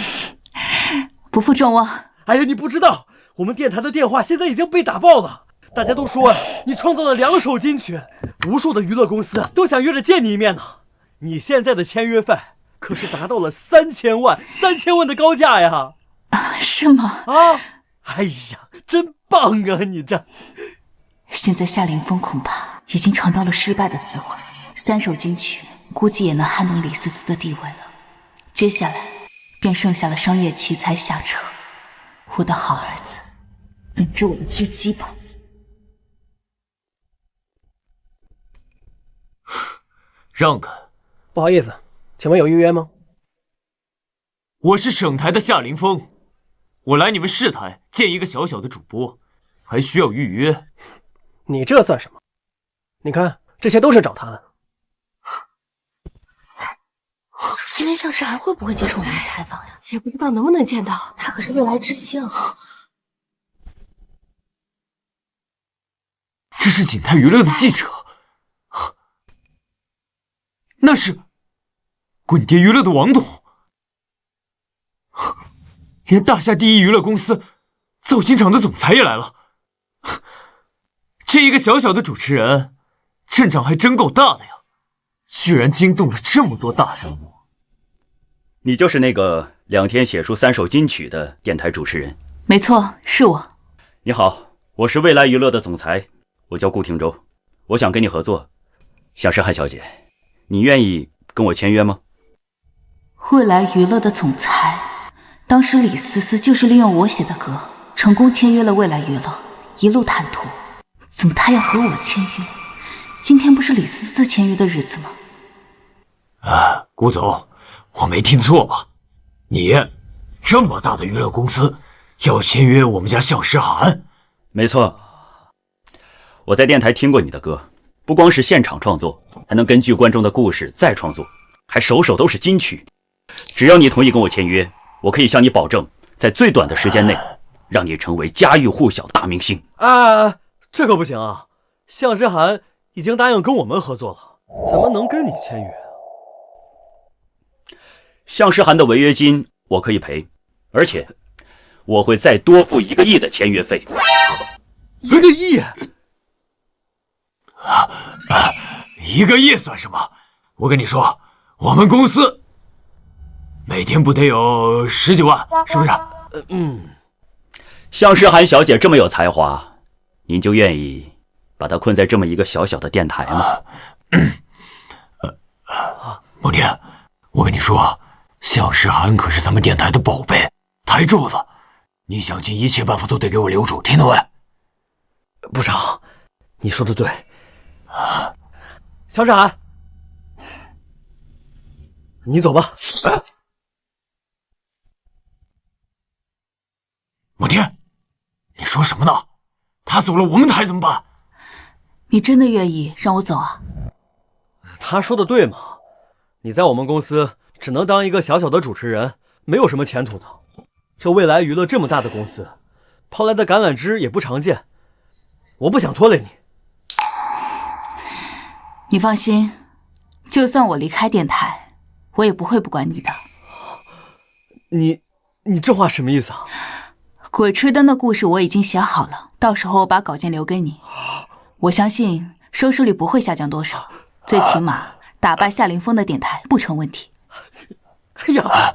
Speaker 5: 不负众望。
Speaker 7: 哎呀，你不知道，我们电台的电话现在已经被打爆了，大家都说你创造了2首金曲，无数的娱乐公司都想约着见你一面呢。你现在的签约费可是达到了3000万，3000万的高价呀！
Speaker 5: 是吗？
Speaker 7: 啊！哎呀，真棒啊！你这。
Speaker 5: 现在夏凌风恐怕已经尝到了失败的滋味，3首金曲估计也能撼动李思思的地位了。接下来便剩下了商业奇才下车，我的好儿子，等着我的狙击吧。
Speaker 3: 让开！
Speaker 7: 不好意思，请问有预约吗？
Speaker 3: 我是省台的夏凌风，我来你们市台见一个小小的主播，还需要预约。
Speaker 7: 你这算什么？你看，这些都是找他的。
Speaker 8: 今天向世涵会不会接受我们的采访呀？也不知道能不能见到，他可是未来之星。
Speaker 3: 这是景泰娱乐的记者，那是滚碟娱乐的王董，连大夏第一娱乐公司造型厂的总裁也来了。这一个小小的主持人，阵仗还真够大的呀，居然惊动了这么多大人物。
Speaker 1: 你就是那个2天写出3首金曲的电台主持人？
Speaker 5: 没错，是我。
Speaker 1: 你好，我是未来娱乐的总裁，我叫顾廷舟，我想跟你合作。向诗涵小姐，你愿意跟我签约吗？
Speaker 5: 未来娱乐的总裁，当时李思思就是利用我写的歌，成功签约了未来娱乐，一路坦途。怎么他要和我签约？今天不是李思思签约的日子吗？
Speaker 3: 顾总，我没听错吧？你这么大的娱乐公司要签约我们家向诗涵？
Speaker 1: 没错，我在电台听过你的歌，不光是现场创作，还能根据观众的故事再创作，还首首都是金曲。只要你同意跟我签约，我可以向你保证，在最短的时间内，让你成为家喻户晓大明星。
Speaker 7: 这可不行啊！向诗涵已经答应跟我们合作了，怎么能跟你签约？
Speaker 1: 向诗涵的违约金我可以赔，而且我会再多付1个亿的签约费。
Speaker 7: 1个亿
Speaker 3: ？1个亿算什么？我跟你说，我们公司每天不得有10几万，是不是？
Speaker 1: 向诗涵小姐这么有才华，您就愿意把她困在这么一个小小的电台吗？
Speaker 3: 梦妮，我跟你说，向诗涵可是咱们电台的宝贝，台柱子，你想尽一切办法都得给我留住，听到没？
Speaker 7: 部长，你说的对。向诗涵，
Speaker 2: 你走吧。
Speaker 3: 蒙天，你说什么呢？他走了，我们台怎么办？
Speaker 5: 你真的愿意让我走啊？
Speaker 2: 他说的对嘛，你在我们公司只能当一个小小的主持人，没有什么前途的。这未来娱乐这么大的公司，抛来的橄榄枝也不常见，我不想拖累你。
Speaker 5: 你放心，就算我离开电台，我也不会不管你的。
Speaker 2: 你这话什么意思啊？
Speaker 5: 鬼吹灯的故事我已经写好了，到时候我把稿件留给你。我相信收视率不会下降多少，最起码打败夏凌风的电台不成问题。
Speaker 2: 哎呀，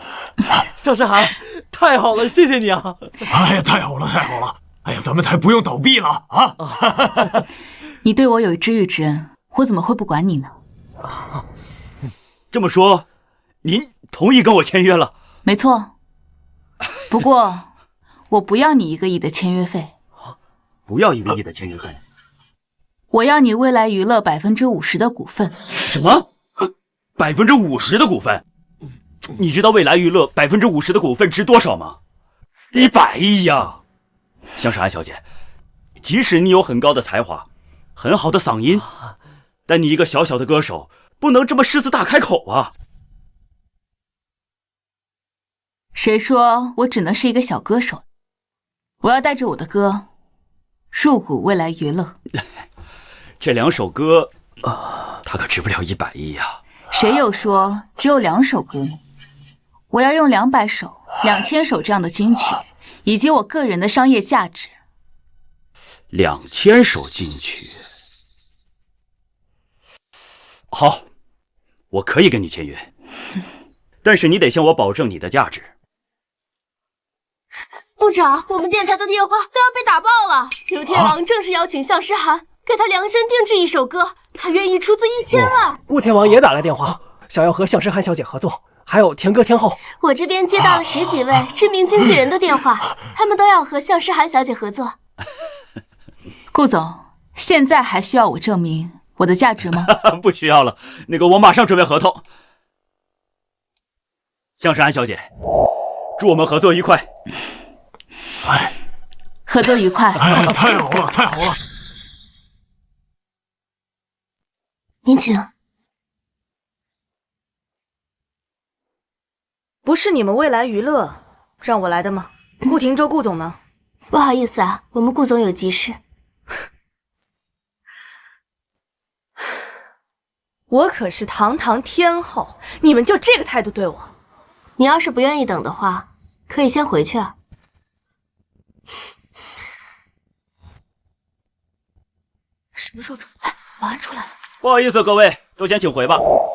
Speaker 2: 向诗涵，太好了，谢谢你啊！
Speaker 3: 哎呀，太好了，太好了！哎呀，咱们台不用倒闭了啊！
Speaker 5: 你对我有知遇之恩，我怎么会不管你呢？
Speaker 1: 这么说，您同意跟我签约了？
Speaker 5: 没错，不过我不要你1个亿的签约费。
Speaker 1: 不要1个亿的签约费？
Speaker 5: 我要你未来娱乐50%的股份。
Speaker 1: 什么？50%的股份？你知道未来娱乐50%的股份值多少吗？100亿呀！向诗涵小姐，即使你有很高的才华，很好的嗓音，但你一个小小的歌手，不能这么狮子大开口啊！
Speaker 5: 谁说我只能是一个小歌手？我要带着我的歌入股未来娱乐。
Speaker 1: 这2首歌，它可值不了100亿呀！
Speaker 5: 谁有说只有2首歌呢？我要用200首、2000首这样的金曲，以及我个人的商业价值。
Speaker 1: 2000首金曲，好，我可以跟你签约，但是你得向我保证你的价值。
Speaker 8: 部长，我们电台的电话都要被打爆了。刘天王正式邀请向诗涵给他量身定制一首歌，他愿意出资1000万。
Speaker 7: 顾天王也打来电话，想要和向诗涵小姐合作，还有天歌天后。
Speaker 8: 我这边接到了10几位知名经纪人的电话，他们都要和向诗涵小姐合作。
Speaker 5: 顾总，现在还需要我证明我的价值吗？
Speaker 1: 不需要了，我马上准备合同。向诗涵小姐，祝我们合作愉快。
Speaker 5: 合作愉快。
Speaker 3: 哎，太好了，太好了！
Speaker 8: 您请。
Speaker 9: 不是你们未来娱乐让我来的吗？顾廷舟顾总呢？
Speaker 8: 不好意思啊，我们顾总有急事。
Speaker 9: 我可是堂堂天后，你们就这个态度对我？
Speaker 8: 你要是不愿意等的话，可以先回去啊。
Speaker 9: 什么时候出来？保安出来了。
Speaker 1: 不好意思，各位都先请回吧。
Speaker 9: 我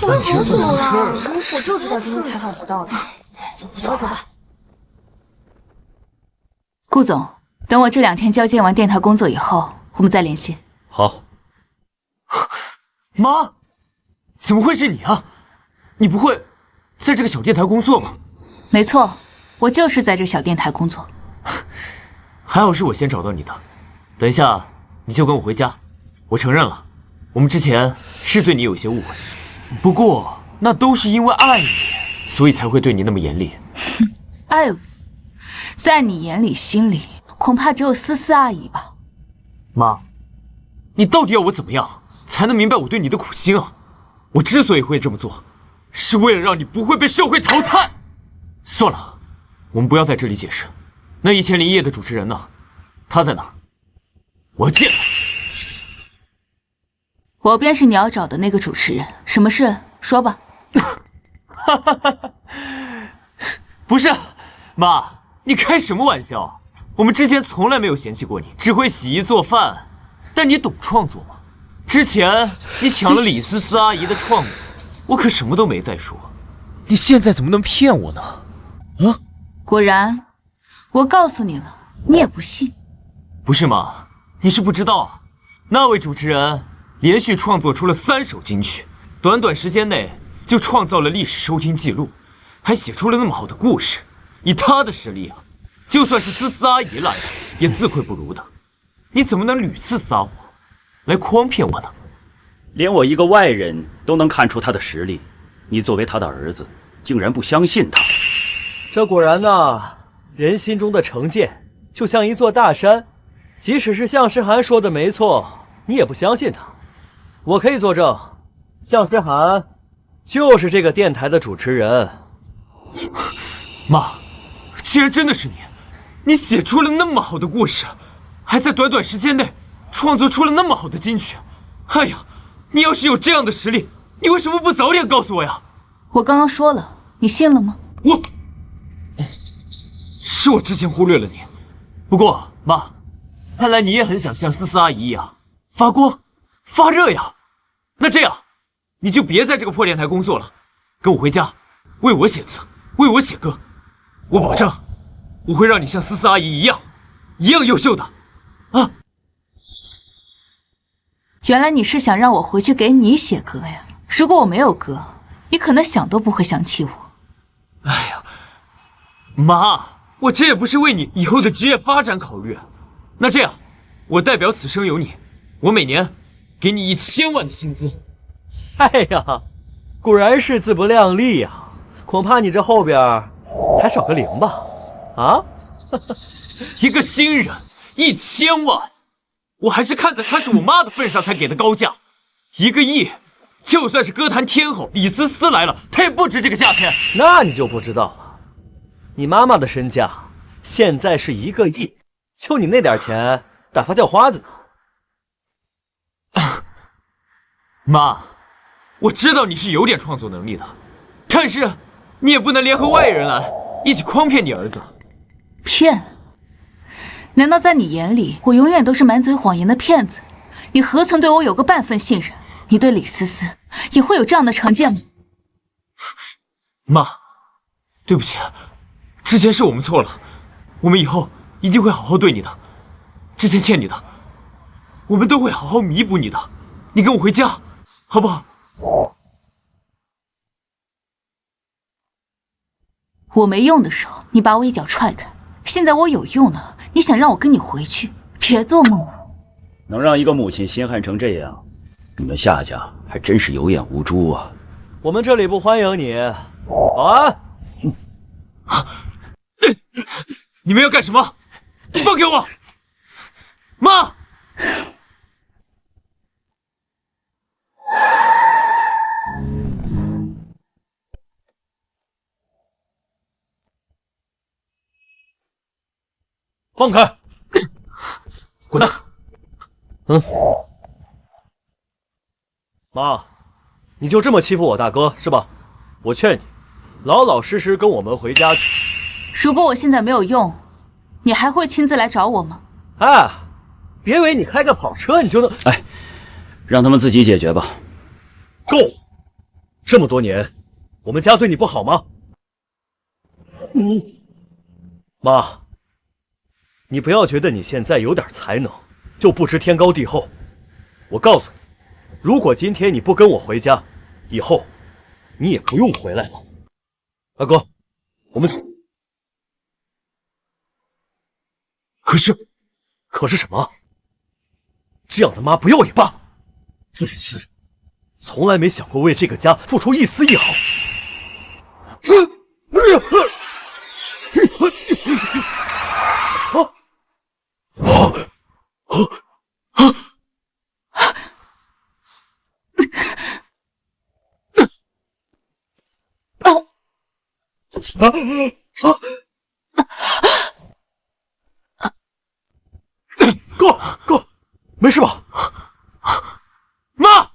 Speaker 9: 好久了，我就知道今天采访不到的。走吧，走吧。
Speaker 5: 顾总，等我这2天交接完电台工作以后，我们再联系。
Speaker 1: 好。
Speaker 3: 妈，怎么会是你啊？你不会在这个小电台工作吧？
Speaker 5: 没错，我就是在这小电台工作。
Speaker 3: 还好是我先找到你的。等一下你就跟我回家。我承认了，我们之前是对你有些误会，不过那都是因为爱你，所以才会对你那么严厉。
Speaker 5: 爱我，在你眼里心里恐怕只有思思阿姨吧。
Speaker 3: 妈，你到底要我怎么样才能明白我对你的苦心啊？我之所以会这么做，是为了让你不会被社会淘汰。算了，我们不要在这里解释。那1001夜的主持人呢？他在哪儿？我要见他。
Speaker 5: 我便是你要找的那个主持人，什么事说吧。
Speaker 3: 不是，妈，你开什么玩笑？我们之前从来没有嫌弃过你，只会洗衣做饭，但你懂创作吗？之前你抢了李思思阿姨的创作，我可什么都没再说。你现在怎么能骗我呢？啊？
Speaker 5: 果然，我告诉你了，你也不信。
Speaker 3: 不是妈，你是不知道啊，那位主持人连续创作出了3首金曲，短短时间内就创造了历史收听记录，还写出了那么好的故事。以他的实力啊，就算是思思阿姨来了，也自愧不如的。你怎么能屡次撒谎，来诓骗我呢？
Speaker 1: 连我一个外人都能看出他的实力。你作为他的儿子，竟然不相信他，
Speaker 2: 这果然呐，人心中的成见就像一座大山，即使是向诗涵说的没错，你也不相信他。我可以作证，向诗涵就是这个电台的主持人。
Speaker 3: 妈，既然真的是你，你写出了那么好的故事，还在短短时间内创作出了那么好的金曲，哎呀，你要是有这样的实力，你为什么不早点告诉我呀？
Speaker 5: 我刚刚说了，你信了吗？
Speaker 3: 是我之前忽略了你。不过妈，看来你也很想像思思阿姨一样发光发热呀。那这样，你就别在这个破电台工作了，跟我回家，为我写词，为我写歌。我保证，我会让你像思思阿姨一样优秀的。啊！
Speaker 5: 原来你是想让我回去给你写歌呀？如果我没有歌，你可能想都不会想起我。
Speaker 3: 哎呀，妈，我这也不是为你以后的职业发展考虑。那这样，我代表此生有你，我每年给你1000万的薪资。
Speaker 2: 哎呀，果然是自不量力呀！恐怕你这后边还少个0吧？啊？
Speaker 3: 一个新人1000万，我还是看在她是我妈的份上才给的高价。1个亿，就算是歌坛天后李思思来了，她也不值这个价钱。
Speaker 2: 那你就不知道了，你妈妈的身价现在是1个亿，就你那点钱，打发叫花子呢。
Speaker 3: 妈，我知道你是有点创作能力的，但是你也不能联合外人来一起诓骗你儿子。
Speaker 5: 骗？难道在你眼里，我永远都是满嘴谎言的骗子？你何曾对我有过半分信任？你对李思思也会有这样的成见吗？
Speaker 3: 妈，对不起，之前是我们错了，我们以后一定会好好对你的。之前欠你的，我们都会好好弥补你的。你跟我回家，好不好？
Speaker 5: 我没用的时候，你把我一脚踹开；现在我有用了，你想让我跟你回去？别做梦了！
Speaker 1: 能让一个母亲心寒成这样，你们夏家还真是有眼无珠啊！
Speaker 2: 我们这里不欢迎你，保安！
Speaker 3: 你们要干什么？放开我！妈！
Speaker 2: 放开！滚蛋！妈，你就这么欺负我大哥是吧？我劝你，老老实实跟我们回家去。
Speaker 5: 如果我现在没有用，你还会亲自来找我吗？
Speaker 2: 哎，别以为你开个跑车你就能……
Speaker 1: 哎，让他们自己解决吧。
Speaker 2: 够了！这么多年，我们家对你不好吗？妈，你不要觉得你现在有点才能就不知天高地厚。我告诉你，如果今天你不跟我回家，以后你也不用回来了。大哥，我们……可是什么？这样的妈不要也罢，自私，从来没想过为这个家付出一丝一毫。哥，没事吧？
Speaker 3: 妈！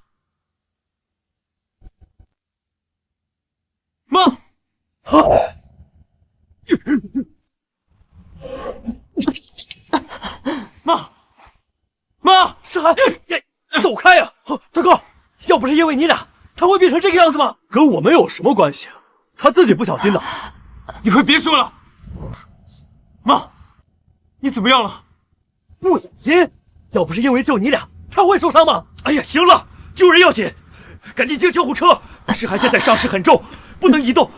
Speaker 3: 妈！
Speaker 2: 思涵，走开呀！大哥，要不是因为你俩，他会变成这个样子吗？跟我们有什么关系？他自己不小心的。
Speaker 3: 你快别说了！妈，你怎么样了？
Speaker 2: 不小心？要不是因为救你俩，他会受伤吗？
Speaker 1: 哎呀，行了，救人要紧，赶紧叫救护车！诗涵现在伤势很重，不能移动。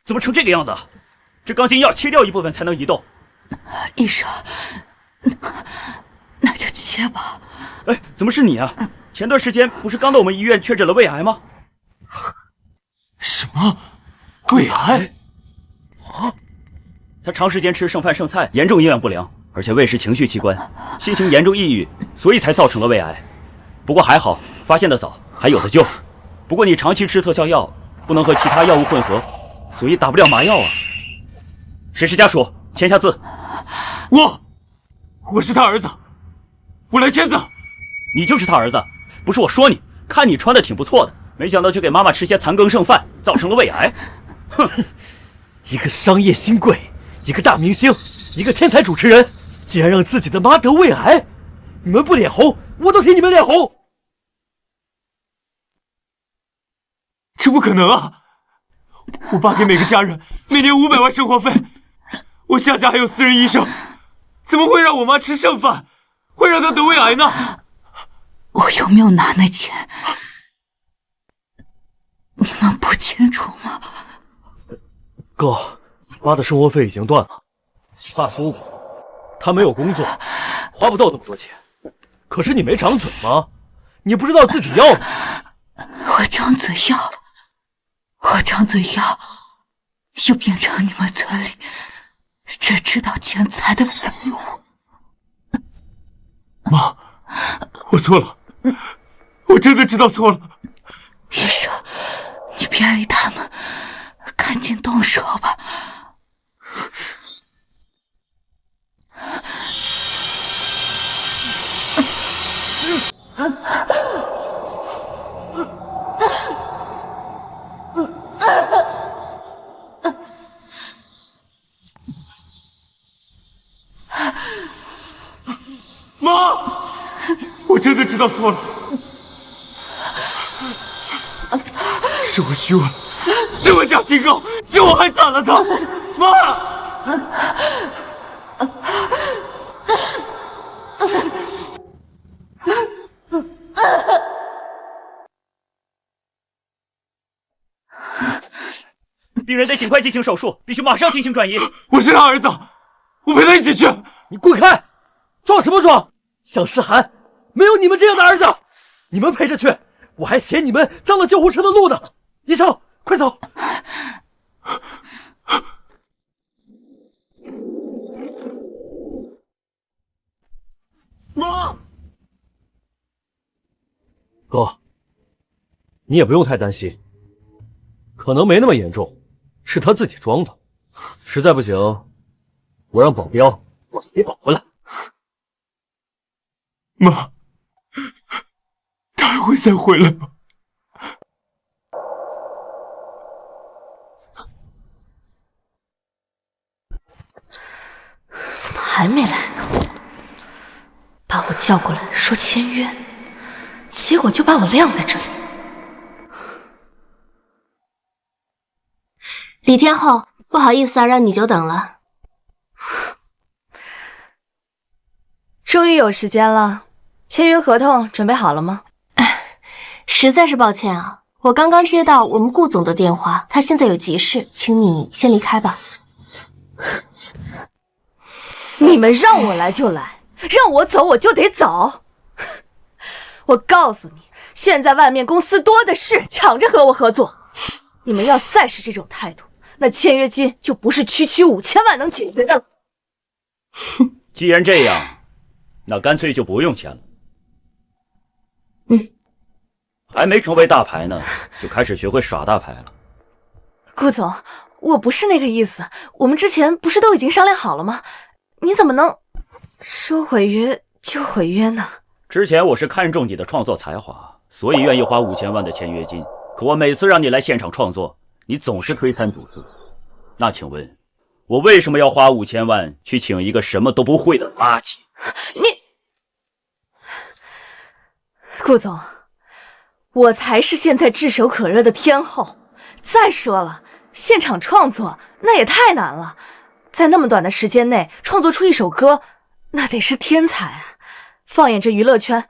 Speaker 1: 怎么成这个样子？这钢筋要切掉一部分才能移动。
Speaker 5: 医生，那就切吧。
Speaker 1: 哎，怎么是你啊？前段时间不是刚到我们医院确诊了胃癌吗？
Speaker 3: 什么？胃癌？
Speaker 1: 啊！他长时间吃剩饭剩菜，严重营养不良，而且胃是情绪器官，心情严重抑郁，所以才造成了胃癌。不过还好，发现的早，还有的救。不过你长期吃特效药，不能和其他药物混合，所以打不了麻药啊。谁是家属？签下字。
Speaker 3: 我是他儿子，我来签字。
Speaker 1: 你就是他儿子？不是我说你，看你穿的挺不错的，没想到却给妈妈吃些残羹剩饭，造成了胃癌。哼！
Speaker 2: 一个商业新贵，一个大明星，一个天才主持人，竟然让自己的妈得胃癌！你们不脸红，我都替你们脸红！
Speaker 3: 这不可能啊！我爸给每个家人每年500万生活费，我夏家还有私人医生，怎么会让我妈吃剩饭，会让她得胃癌呢？
Speaker 5: 我有没有拿那钱？你们不清楚吗？
Speaker 2: 哥，妈的生活费已经断了。爸说过，他没有工作，花不到那么多钱。可是你没长嘴吗？你不知道自己要吗？
Speaker 5: 我张嘴要，又变成你们村里只知道钱财的废物。
Speaker 3: 妈，我错了，我真的知道错了。
Speaker 5: 医生，你别理他们，赶紧动手吧。
Speaker 3: 妈，我真的知道错了，是我虚伪，是我假警告，是我害惨了他。妈。
Speaker 1: 病人得尽快进行手术，必须马上进行转移。
Speaker 3: 我是他儿子，我陪他一起去。
Speaker 2: 你滚开！装什么装？想诗涵，没有你们这样的儿子，你们陪着去，我还嫌你们脏了救护车的路呢。医生，快走！
Speaker 3: 妈，
Speaker 2: 哥，你也不用太担心，可能没那么严重，是他自己装的。实在不行，我让保镖把你保回来。
Speaker 3: 妈，他还会再回来吗？
Speaker 4: 怎么还没来呢？把我叫过来说签约，结果就把我晾在这里。
Speaker 8: 李天后，不好意思啊，让你久等了。
Speaker 9: 终于有时间了，签约合同准备好了吗？
Speaker 8: 实在是抱歉啊，我刚刚接到我们顾总的电话，他现在有急事，请你先离开吧。
Speaker 9: 你们让我来就来，让我走我就得走。我告诉你，现在外面公司多的是，抢着和我合作。你们要再是这种态度，那签约金就不是区区5000万能解决的了。
Speaker 1: 既然这样，那干脆就不用签了。还没成为大牌呢，就开始学会耍大牌了。
Speaker 9: 顾总，我不是那个意思，我们之前不是都已经商量好了吗？你怎么能说毁约就毁约呢？
Speaker 1: 之前我是看中你的创作才华，所以愿意花5000万的签约金。可我每次让你来现场创作，你总是推三阻四。那请问，我为什么要花5000万去请一个什么都不会的垃圾？
Speaker 9: 顾总，我才是现在炙手可热的天后。再说了，现场创作那也太难了，在那么短的时间内创作出一首歌，那得是天才啊！放眼这娱乐圈，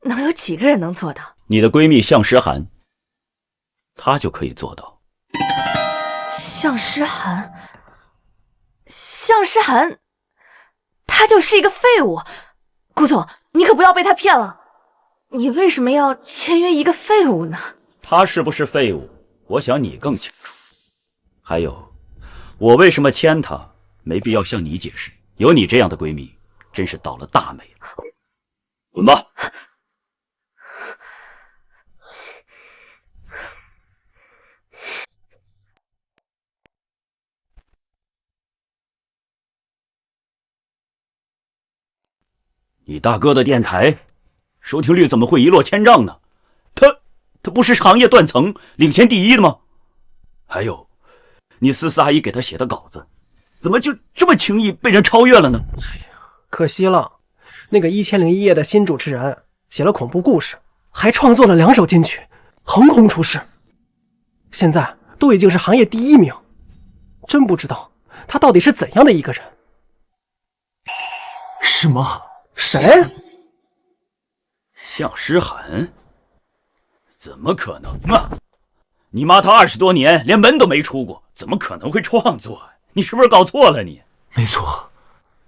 Speaker 9: 能有几个人能做到？
Speaker 1: 你的闺蜜向诗涵，她就可以做到。
Speaker 9: 向向诗涵，向诗涵，他就是一个废物。顾总，你可不要被他骗了。你为什么要签约一个废物呢？
Speaker 1: 他是不是废物，我想你更清楚。还有，我为什么签他，没必要向你解释。有你这样的闺蜜，真是倒了大霉了。滚吧！你大哥的电台收听率怎么会一落千丈呢？他不是行业断层领先第一的吗？还有，你思思阿姨给他写的稿子，怎么就这么轻易被人超越了呢？
Speaker 7: 可惜了，那个1001夜的新主持人写了恐怖故事，还创作了2首金曲，横空出世，现在都已经是行业第1名。真不知道他到底是怎样的一个人。
Speaker 3: 是吗？
Speaker 7: 谁？
Speaker 1: 向诗涵？怎么可能啊！你妈她20多年连门都没出过，怎么可能会创作？你是不是搞错了你？
Speaker 3: 没错，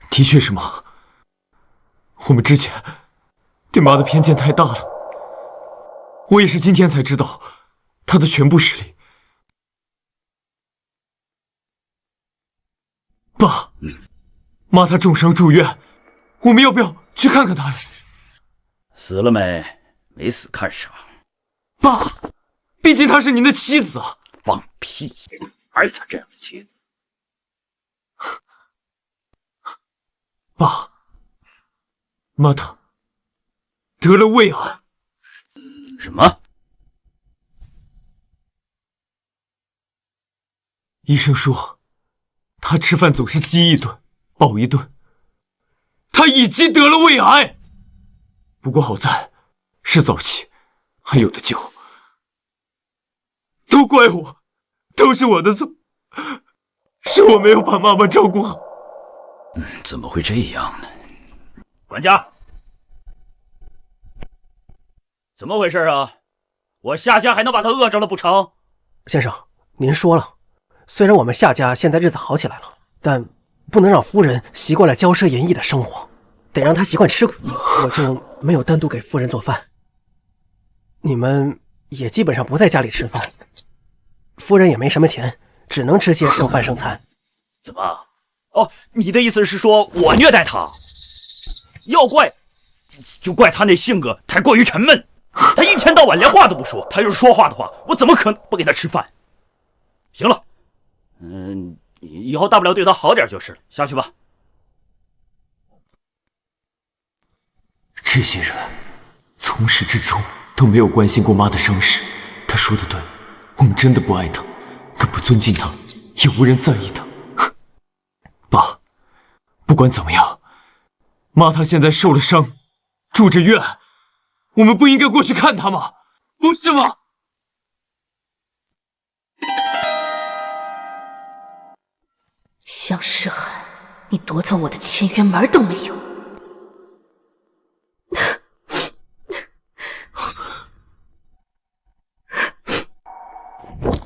Speaker 3: 的确是妈。我们之前对妈的偏见太大了，我也是今天才知道她的全部实力。爸，妈她重伤住院，我们要不要去看看她呀？
Speaker 1: 死了没？没死看啥？
Speaker 3: 爸，毕竟她是您的妻子啊！
Speaker 1: 放屁！哪他这样的妻子？
Speaker 3: 爸，妈她得了胃癌。
Speaker 1: 什么？
Speaker 3: 医生说，她吃饭总是饥一顿饱一顿，她已经得了胃癌。不过好在是早期，还有的救。都怪我，都是我的错，是我没有把妈妈照顾好。
Speaker 1: 怎么会这样呢？管家，怎么回事啊？我夏家还能把他饿着了不成？
Speaker 7: 先生，您说了，虽然我们夏家现在日子好起来了，但不能让夫人习惯了骄奢淫逸的生活，得让她习惯吃苦。我就没有单独给夫人做饭，你们也基本上不在家里吃饭，夫人也没什么钱，只能吃些剩饭剩菜。
Speaker 1: 怎么？哦，你的意思是说我虐待他？要怪就怪他那性格太过于沉闷，他一天到晚连话都不说。他要是说话的话，我怎么可能不给他吃饭？行了，以后大不了对他好点就是了。下去吧。
Speaker 3: 这些人从始至终都没有关心过妈的伤势。他说的对，我们真的不爱她，更不尊敬她，也无人在意她。爸，不管怎么样，妈她现在受了伤，住着院，我们不应该过去看她吗？不是吗？
Speaker 4: 向诗涵，你夺走我的签约门都没有。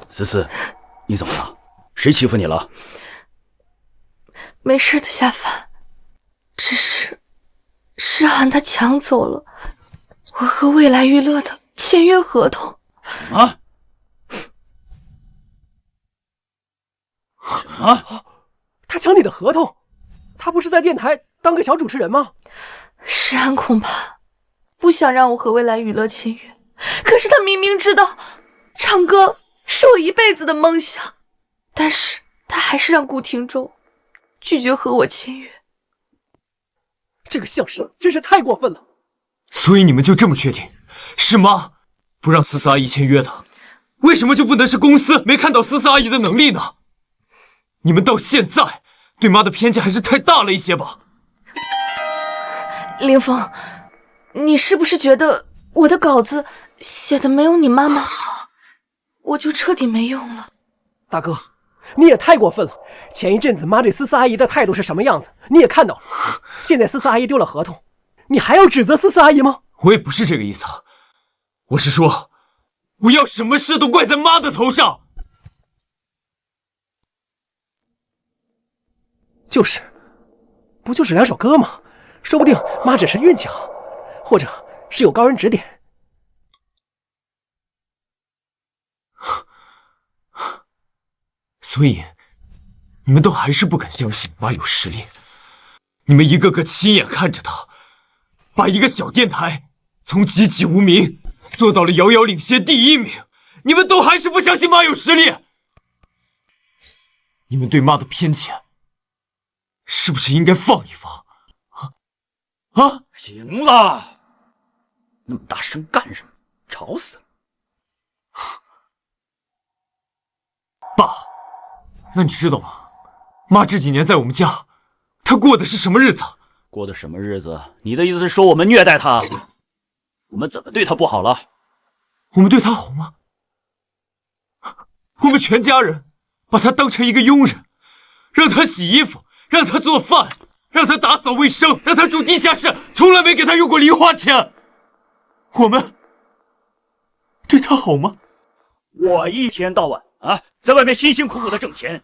Speaker 1: 思思，你怎么了？谁欺负你了？
Speaker 9: 没事的，夏凡，只是诗涵他抢走了我和未来娱乐的签约合同。
Speaker 1: 什么？什么？
Speaker 7: 他抢你的合同？他不是在电台当个小主持人吗？
Speaker 9: 诗涵恐怕不想让我和未来娱乐签约，可是他明明知道唱歌是我一辈子的梦想，但是他还是让顾廷舟拒绝和我签约。
Speaker 7: 这个向氏真是太过分了。
Speaker 3: 所以你们就这么确定是妈不让思思阿姨签约的？为什么就不能是公司没看到思思阿姨的能力呢？你们到现在对妈的偏见还是太大了一些吧？
Speaker 9: 凌风，你是不是觉得我的稿子写的没有你妈妈好，我就彻底没用了？
Speaker 7: 大哥，你也太过分了。前一阵子妈对思思阿姨的态度是什么样子，你也看到了。现在思思阿姨丢了合同，你还要指责思思阿姨吗？
Speaker 3: 我也不是这个意思，我是说，我要什么事都怪在妈的头上。
Speaker 7: 就是，不就是2首歌吗？说不定妈只是运气好，或者是有高人指点。
Speaker 3: 所以，你们都还是不肯相信妈有实力。你们一个个亲眼看着她，把一个小电台从籍籍无名做到了遥遥领先第1名，你们都还是不相信妈有实力。你们对妈的偏见，是不是应该放一放？啊！
Speaker 1: 行了，那么大声干什么？吵死了！
Speaker 3: 爸，那你知道吗？妈这几年在我们家，她过的是什么日子？
Speaker 1: 过的什么日子？你的意思是说我们虐待她？我们怎么对她不好了？
Speaker 3: 我们对她好吗？我们全家人把她当成一个佣人，让她洗衣服，让她做饭，让她打扫卫生，让她住地下室，从来没给她用过零花钱。我们对她好吗？
Speaker 1: 我一天到晚在外面辛辛苦苦的挣钱，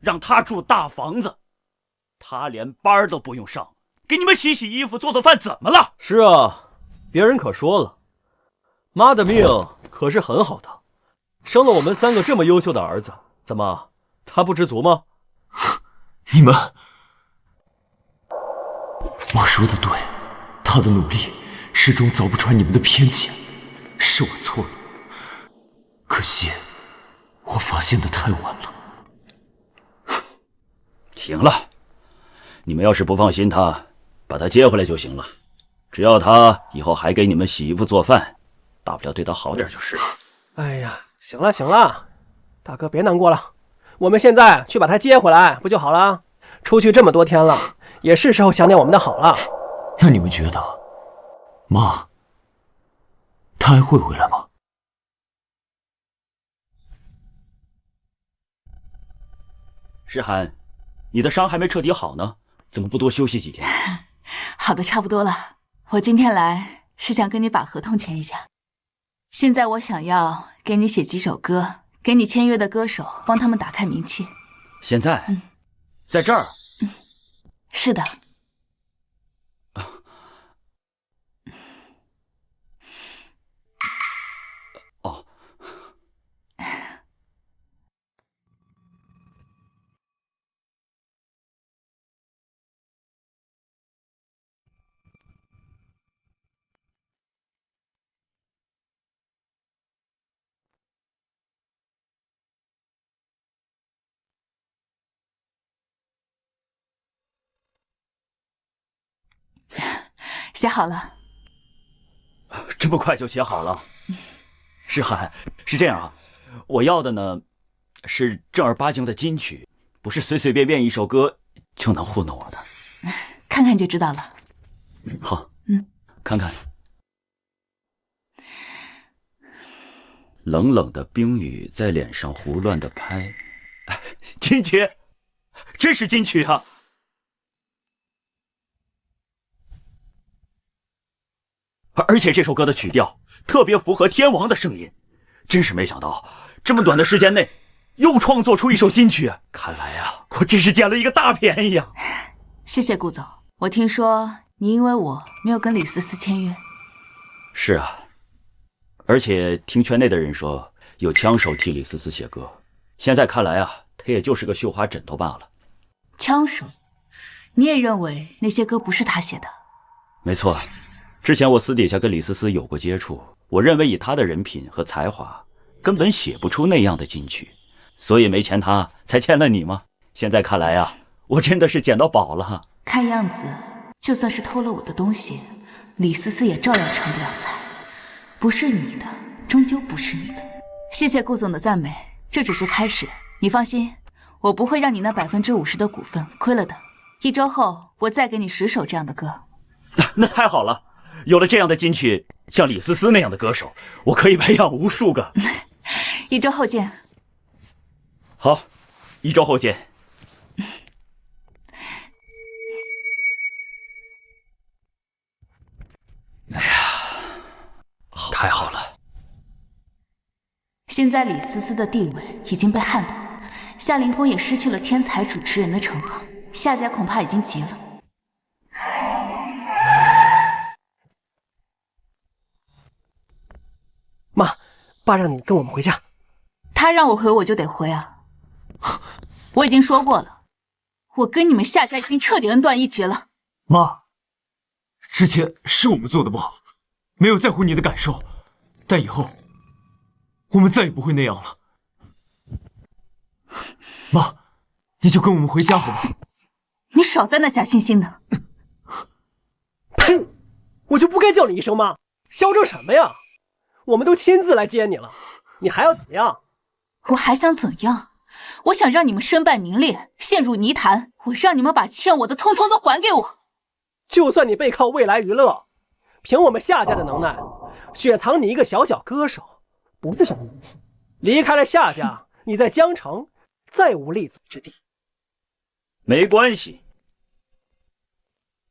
Speaker 1: 让她住大房子，她连班都不用上，给你们洗洗衣服、做做饭，怎么了？
Speaker 2: 是啊，别人可说了，妈的命可是很好的，生了我们3个这么优秀的儿子，怎么她不知足吗？
Speaker 3: 你们，我说的对，她的努力始终凿不穿你们的偏见，是我错了，可惜我发现的太晚了。
Speaker 1: 行了，你们要是不放心她，把她接回来就行了。只要她以后还给你们洗衣服做饭，大不了对她好点就是了。
Speaker 7: 哎呀，行了行了，大哥别难过了，我们现在去把她接回来不就好了？出去这么多天了，也是时候想点我们的好了。
Speaker 3: 那你们觉得，妈，她还会回来吗？
Speaker 1: 诗涵，你的伤还没彻底好呢，怎么不多休息几天？
Speaker 5: 好的差不多了，我今天来是想跟你把合同签一下。现在我想要给你写几首歌，给你签约的歌手，帮他们打开名气。
Speaker 1: 现在，在这儿？
Speaker 5: 是的。
Speaker 1: 哦。
Speaker 5: 写好了。
Speaker 1: 这么快就写好了？诗涵，是这样啊，我要的呢是正儿八经的金曲，不是随随便便一首歌就能糊弄我的。
Speaker 5: 看看就知道了。
Speaker 1: 好，看看。冷冷的冰雨在脸上胡乱的拍，金曲，真是金曲啊！而且这首歌的曲调特别符合天王的声音，真是没想到这么短的时间内又创作出一首金曲，看来啊，我真是捡了一个大便宜啊！
Speaker 5: 谢谢顾总，我听说你因为我没有跟李思思签约。
Speaker 1: 是啊，而且听圈内的人说有枪手替李思思写歌，现在看来啊，他也就是个绣花枕头罢了。
Speaker 5: 枪手？你也认为那些歌不是他写的？
Speaker 1: 没错。之前我私底下跟李思思有过接触，我认为以她的人品和才华，根本写不出那样的金曲，所以没签她，才签了你吗？现在看来啊，我真的是捡到宝了。
Speaker 5: 看样子，就算是偷了我的东西，李思思也照样成不了才。不是你的，终究不是你的。谢谢顾总的赞美，这只是开始。你放心，我不会让你那50%的股份亏了的。1周后，我再给你10首这样的歌。
Speaker 1: 那太好了。有了这样的金曲，像李思思那样的歌手，我可以培养无数个。
Speaker 5: 1周后见。
Speaker 1: 好，1周后见。哎呀，太好了！
Speaker 5: 现在李思思的地位已经被撼动，夏凌风也失去了天才主持人的称号，夏家恐怕已经急了。
Speaker 7: 妈，爸让你跟我们回家。
Speaker 5: 他让我回我就得回啊！我已经说过了，我跟你们夏家已经彻底恩断义绝了。
Speaker 3: 妈，之前是我们做的不好，没有在乎你的感受，但以后我们再也不会那样了。妈，你就跟我们回家好吗？
Speaker 5: 你少在那假惺惺的！
Speaker 7: 呸！我就不该叫你一声妈，嚣张什么呀？我们都亲自来接你了，你还要怎么样？
Speaker 5: 我还想怎样？我想让你们身败名裂，陷入泥潭。我让你们把欠我的通通都还给我。
Speaker 7: 就算你背靠未来娱乐，凭我们夏家的能耐，雪藏你一个小小歌手，不是什么东西。离开了夏家，你在江城再无立足之地。
Speaker 1: 没关系，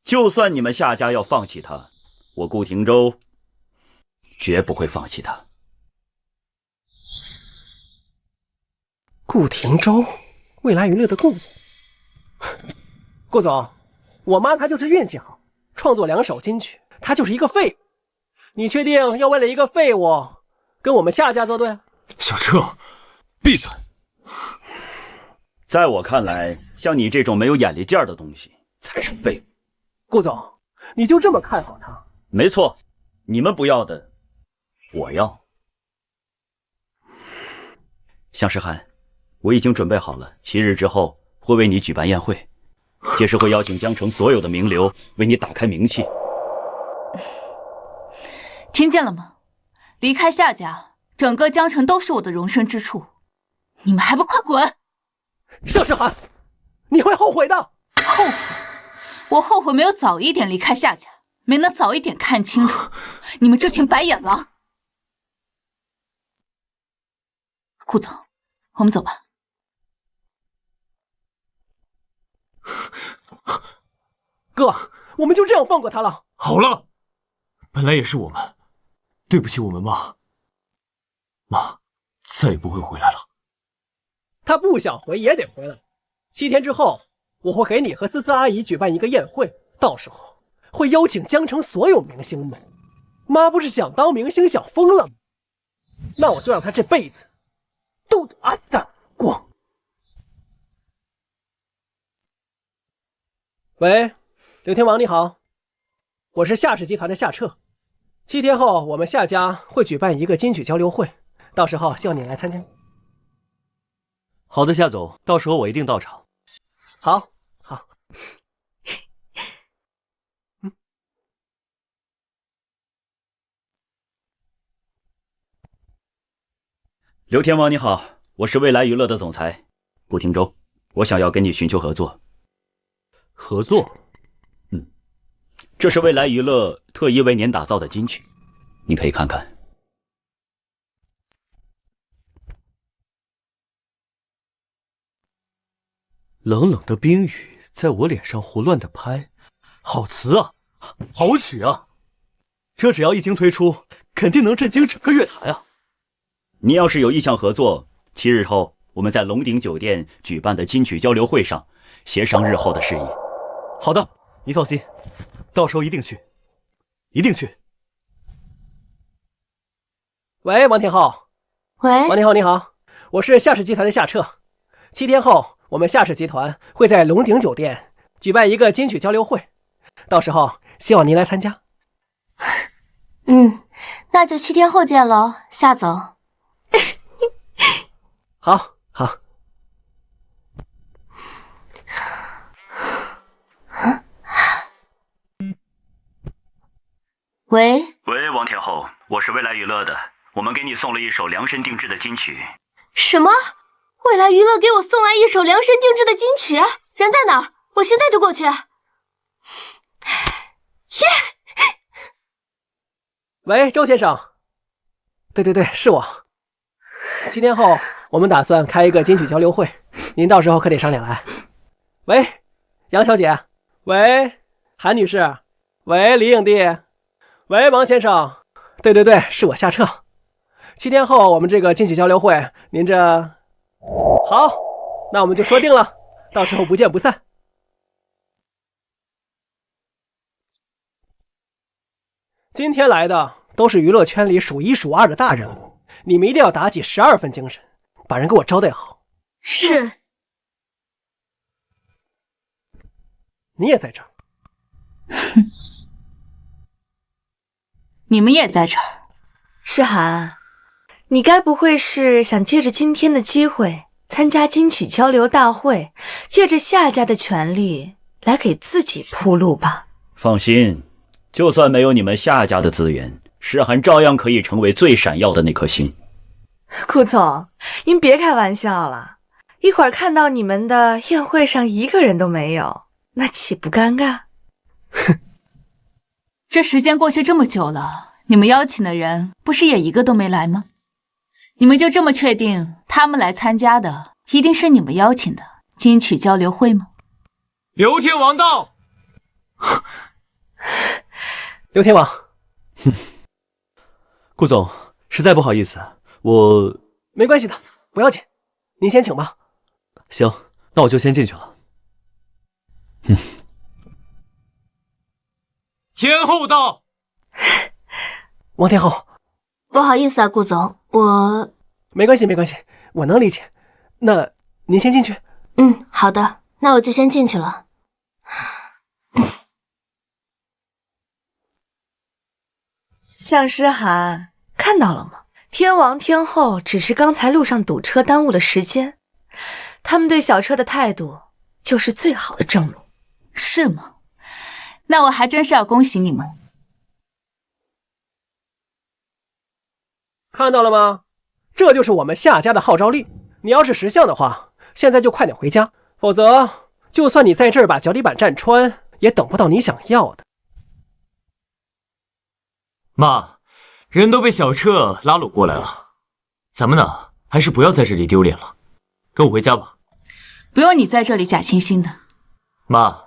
Speaker 1: 就算你们夏家要放弃他，我顾廷周绝不会放弃他。
Speaker 7: 顾廷周，未来娱乐的顾总。顾总，我妈她就是运气好，创作2首金曲，她就是一个废物。你确定要为了一个废物跟我们夏家作对？
Speaker 3: 小彻，闭嘴！
Speaker 1: 在我看来，像你这种没有眼力劲儿的东西才是废物。
Speaker 7: 顾总，你就这么看好他？
Speaker 1: 没错，你们不要的，我要。向诗涵，我已经准备好了，7日之后会为你举办宴会，届时会邀请江城所有的名流为你打开名气。
Speaker 5: 听见了吗？离开夏家，整个江城都是我的容身之处，你们还不快滚！
Speaker 7: 向诗涵，你会后悔的。
Speaker 5: 后悔？我后悔没有早一点离开夏家，没能早一点看清楚你们这群白眼狼。顾总，我们走吧。
Speaker 7: 哥，我们就这样放过他了？
Speaker 3: 好了，本来也是我们，对不起我们妈。妈，再也不会回来了。
Speaker 7: 他不想回也得回来。7天之后，我会给你和思思阿姨举办一个宴会，到时候会邀请江城所有明星们。妈不是想当明星想疯了吗？那我就让她这辈子都得暗淡光。喂，刘天王你好，我是夏氏集团的夏彻。7天后，我们夏家会举办一个金曲交流会，到时候希望你来参加。
Speaker 2: 好的，夏总，到时候我一定到场。
Speaker 7: 好。
Speaker 1: 刘天王你好，我是未来娱乐的总裁顾廷周，我想要跟你寻求合作。
Speaker 2: 合作？
Speaker 1: 这是未来娱乐特意为您打造的金曲，你可以看看。
Speaker 2: 冷冷的冰雨在我脸上胡乱的拍，好词啊，好曲啊！这只要一经推出，肯定能震惊整个乐坛啊！
Speaker 1: 你要是有意向合作，7日后我们在龙鼎酒店举办的金曲交流会上协商日后的事宜。
Speaker 2: 好的，你放心，到时候一定去，一定去。
Speaker 7: 喂，王天浩。
Speaker 8: 喂，
Speaker 7: 王天浩你好，我是夏氏集团的夏彻。7天后，我们夏氏集团会在龙鼎酒店举办一个金曲交流会，到时候希望您来参加。
Speaker 8: 那就7天后见喽，夏总。
Speaker 7: 好。
Speaker 8: 喂，
Speaker 1: 王天后，我是未来娱乐的，我们给你送了一首量身定制的金曲。
Speaker 8: 什么？未来娱乐给我送来一首量身定制的金曲？人在哪儿？我现在就过去。耶！
Speaker 7: 喂，周先生。对，是我。7天后，我们打算开一个金曲交流会，您到时候可得上脸来。喂，杨小姐。喂，韩女士。喂，李影帝。喂，王先生。对，是我夏彻。7天后，我们这个金曲交流会，您这……好，那我们就说定了，到时候不见不散。今天来的都是娱乐圈里数一数二的大人物，你们一定要打起12分精神，把人给我招待好。
Speaker 8: 是。
Speaker 7: 你也在这儿。
Speaker 5: 你们也在这儿。
Speaker 9: 诗涵，你该不会是想借着今天的机会参加金曲交流大会，借着夏家的权利来给自己铺路吧？
Speaker 1: 放心，就算没有你们夏家的资源，诗涵照样可以成为最闪耀的那颗星。
Speaker 9: 顾总，您别开玩笑了，一会儿看到你们的宴会上一个人都没有，那岂不尴尬？
Speaker 5: 哼，这时间过去这么久了，你们邀请的人不是也一个都没来吗？你们就这么确定他们来参加的一定是你们邀请的金曲交流会吗？
Speaker 3: 刘天王到。
Speaker 7: 刘天王，
Speaker 2: 顾总，实在不好意思，我
Speaker 7: 没关系的，不要紧，您先请吧。
Speaker 2: 行，那我就先进去了。
Speaker 3: 天后到。
Speaker 7: 王天后，
Speaker 8: 不好意思啊，顾总，我
Speaker 7: 没关系，我能理解。那您先进去。
Speaker 8: 好的，那我就先进去了。
Speaker 9: 向诗涵，看到了吗？天王天后只是刚才路上堵车耽误了时间，他们对小车的态度就是最好的正路。
Speaker 5: 是吗？那我还真是要恭喜你们。
Speaker 7: 看到了吗？这就是我们夏家的号召力。你要是识相的话，现在就快点回家，否则就算你在这儿把脚底板站穿，也等不到你想要的。
Speaker 3: 妈，人都被小车拉拢过来了，咱们呢还是不要在这里丢脸了，跟我回家吧。
Speaker 5: 不用你在这里假惺惺的。
Speaker 3: 妈，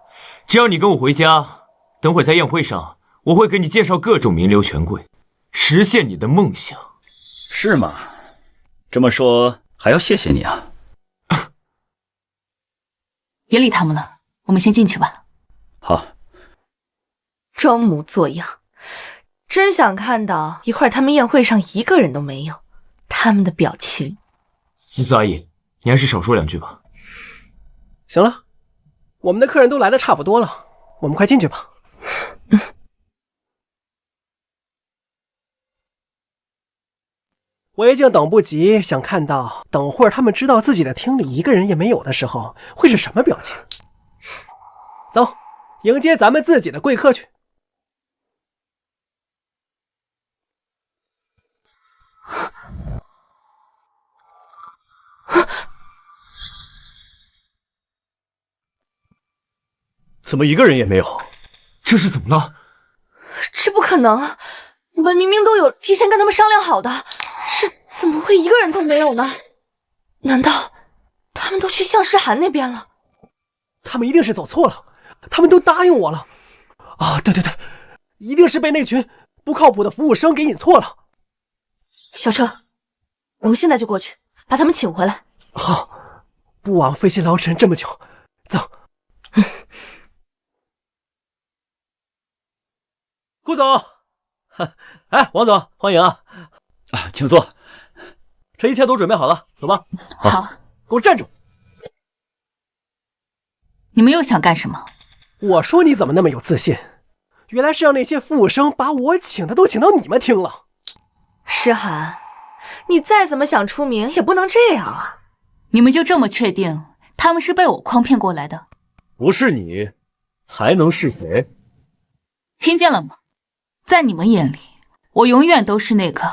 Speaker 3: 只要你跟我回家，等会在宴会上我会给你介绍各种名流权贵，实现你的梦想。
Speaker 1: 是吗？这么说还要谢谢你啊。
Speaker 5: 别理他们了，我们先进去吧。
Speaker 1: 好。
Speaker 9: 装模作样，真想看到一会儿他们宴会上一个人都没有，他们的表情。
Speaker 3: 思思阿姨，你还是少说两句吧。
Speaker 7: 行了，我们的客人都来的差不多了，我们快进去吧。我已经等不及，想看到等会儿他们知道自己的厅里一个人也没有的时候，会是什么表情。走，迎接咱们自己的贵客去。
Speaker 2: 怎么一个人也没有？
Speaker 3: 这是怎么了？
Speaker 9: 这不可能，我们明明都有提前跟他们商量好的，是怎么会一个人都没有呢？难道他们都去向诗涵那边了？
Speaker 7: 他们一定是走错了，他们都答应我了。啊，对，一定是被那群不靠谱的服务生给引错了。
Speaker 9: 小车，我们现在就过去把他们请回来。
Speaker 7: 好，不枉费心劳神这么久。走。顾总，哎，王总，欢迎啊！
Speaker 1: 请坐。
Speaker 2: 这一切都准备好了，走吧。
Speaker 5: 好，
Speaker 7: 给我站住！
Speaker 5: 你们又想干什么？
Speaker 7: 我说你怎么那么有自信？原来是让那些服务生把我请的都请到你们厅了。
Speaker 9: 诗涵，你再怎么想出名也不能这样啊！
Speaker 5: 你们就这么确定他们是被我诓骗过来的？
Speaker 2: 不是你，还能是谁？
Speaker 5: 听见了吗？在你们眼里，我永远都是那个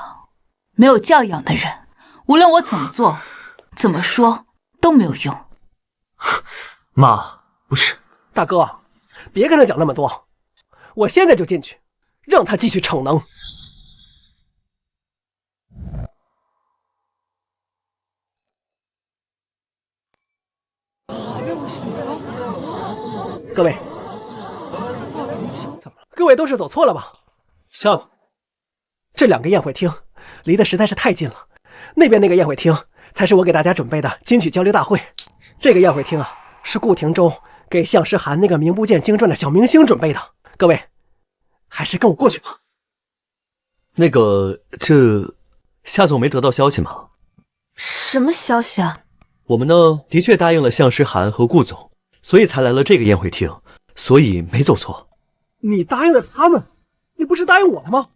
Speaker 5: 没有教养的人，无论我怎么做、怎么说都没有用。
Speaker 3: 妈，不是，
Speaker 7: 大哥，别跟他讲那么多，我现在就进去，让他继续逞能。各位，怎么了？各位都是走错了吧？
Speaker 2: 下次，
Speaker 7: 这两个宴会厅离得实在是太近了，那边那个宴会厅才是我给大家准备的金曲交流大会。这个宴会厅啊，是顾廷中给向诗涵那个名不见经传的小明星准备的。各位，还是跟我过去吧。
Speaker 2: 那个，这夏总没得到消息吗？
Speaker 4: 什么消息啊？
Speaker 2: 我们呢，的确答应了向诗涵和顾总，所以才来了这个宴会厅，所以没走错。
Speaker 7: 你答应了他们，你不是答应我了吗？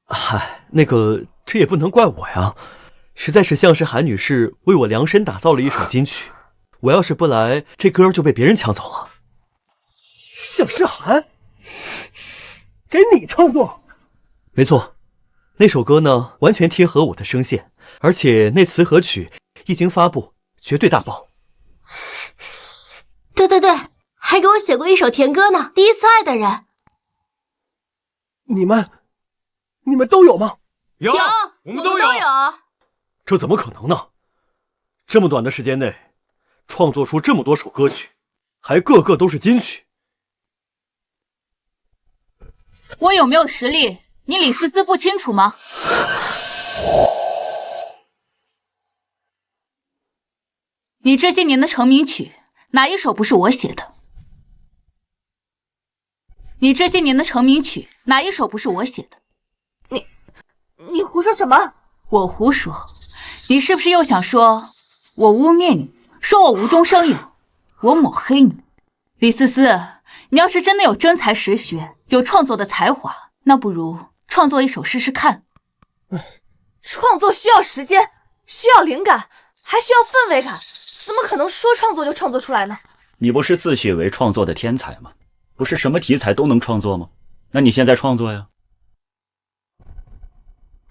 Speaker 2: 嗨，那个，这也不能怪我呀，实在是向诗涵女士为我量身打造了一首金曲，我要是不来，这歌就被别人抢走了。
Speaker 7: 向诗涵，给你创作？
Speaker 2: 没错，那首歌呢，完全贴合我的声线，而且那词和曲一经发布，绝对大爆。
Speaker 8: 对，还给我写过一首甜歌呢，《第一次爱的人》。
Speaker 7: 你们都有吗？
Speaker 8: 有，我们都有。
Speaker 2: 这怎么可能呢？这么短的时间内，创作出这么多首歌曲，还个个都是金曲。
Speaker 5: 我有没有实力，你李思思不清楚吗？你这些年的成名曲，哪一首不是我写的？你这些年的成名曲，哪一首不是我写的？
Speaker 4: 你胡说什么？
Speaker 5: 我胡说？你是不是又想说我污蔑你，说我无中生有，我抹黑你？李思思，你要是真的有真才实学，有创作的才华，那不如创作一首试试看。
Speaker 4: 创作需要时间，需要灵感，还需要氛围感，怎么可能说创作就创作出来呢？
Speaker 1: 你不是自诩为创作的天才吗？不是什么题材都能创作吗？那你现在创作呀？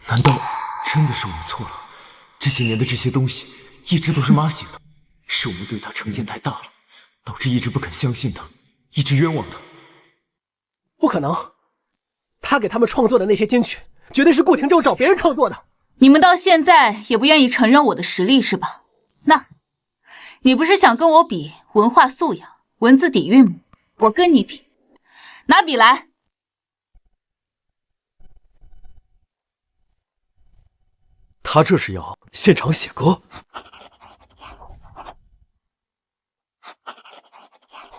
Speaker 3: 难道真的是我们错了？这些年的这些东西一直都是妈写的，是我们对她成见太大了，导致一直不肯相信她，一直冤枉她。
Speaker 7: 不可能，他给他们创作的那些金曲，绝对是顾廷正找别人创作的。
Speaker 5: 你们到现在也不愿意承认我的实力是吧？那，你不是想跟我比文化素养、文字底蕴吗？我跟你比，拿笔来。
Speaker 2: 他这是要现场写歌？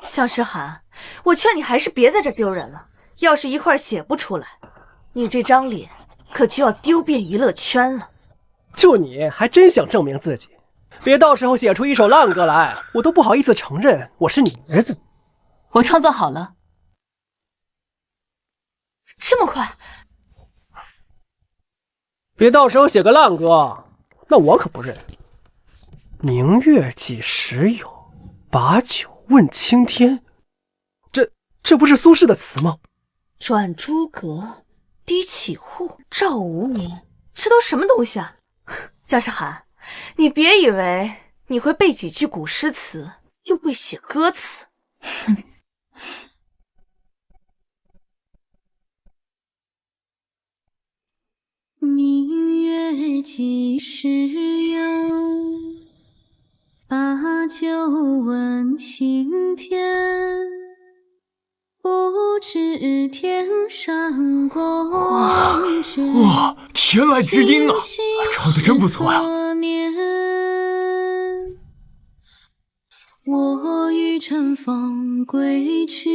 Speaker 4: 向诗涵，我劝你还是别在这丢人了。要是一块写不出来，你这张脸可就要丢遍娱乐圈了。
Speaker 7: 就你还真想证明自己，别到时候写出一首烂歌来，我都不好意思承认我是你儿子。
Speaker 5: 我创作好了。
Speaker 4: 这么快？
Speaker 7: 别到时候写个烂歌，那我可不认。明月几时有，把酒问青天。这不是苏轼的词吗？
Speaker 4: 转朱阁，低绮户，照无眠，这都什么东西啊？向诗涵，你别以为你会背几句古诗词就会写歌词。
Speaker 10: 明月几时有，把酒问青天。不知天上宫阙。
Speaker 3: 哇，天籁之音啊，唱得真不错呀！
Speaker 10: 我欲乘风归去，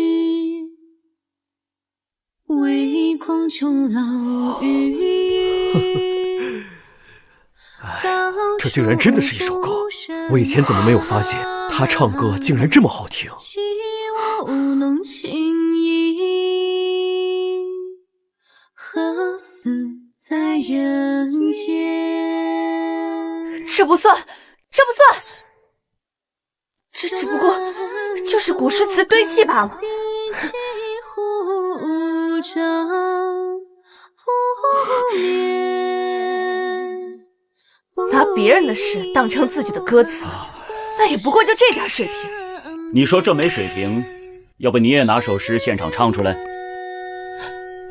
Speaker 10: 唯恐琼楼玉宇。
Speaker 2: 这竟然真的是一首歌！我以前怎么没有发现他唱歌竟然这么好听？
Speaker 10: 我舞弄情意，何似在人间？
Speaker 4: 这不算，这不算，这只不过就是古诗词堆砌罢了。拿别人的诗当成自己的歌词，那也不过就这点水平。
Speaker 1: 你说这没水平，要不你也拿首诗现场唱出来？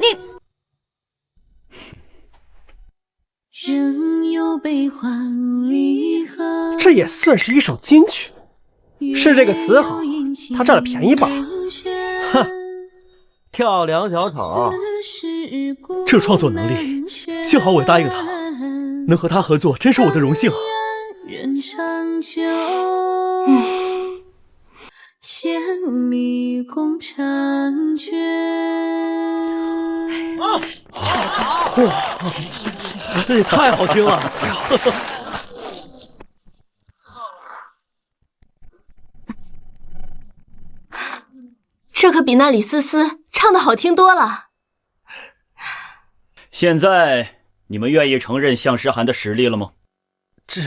Speaker 4: 你
Speaker 10: 仍有悲欢离合，
Speaker 7: 这也算是一首金曲，是这个词好，他占了便宜罢了。
Speaker 2: 哼，跳梁小丑，这创作能力，幸好我答应他了，能和他合作真是我的荣幸啊。
Speaker 10: 人长久，千里共婵娟。
Speaker 2: 哇，这也太好听了！太好了。
Speaker 8: 这可比那李思思唱的好听多了。
Speaker 1: 现在你们愿意承认向诗涵的实力了吗？
Speaker 3: 这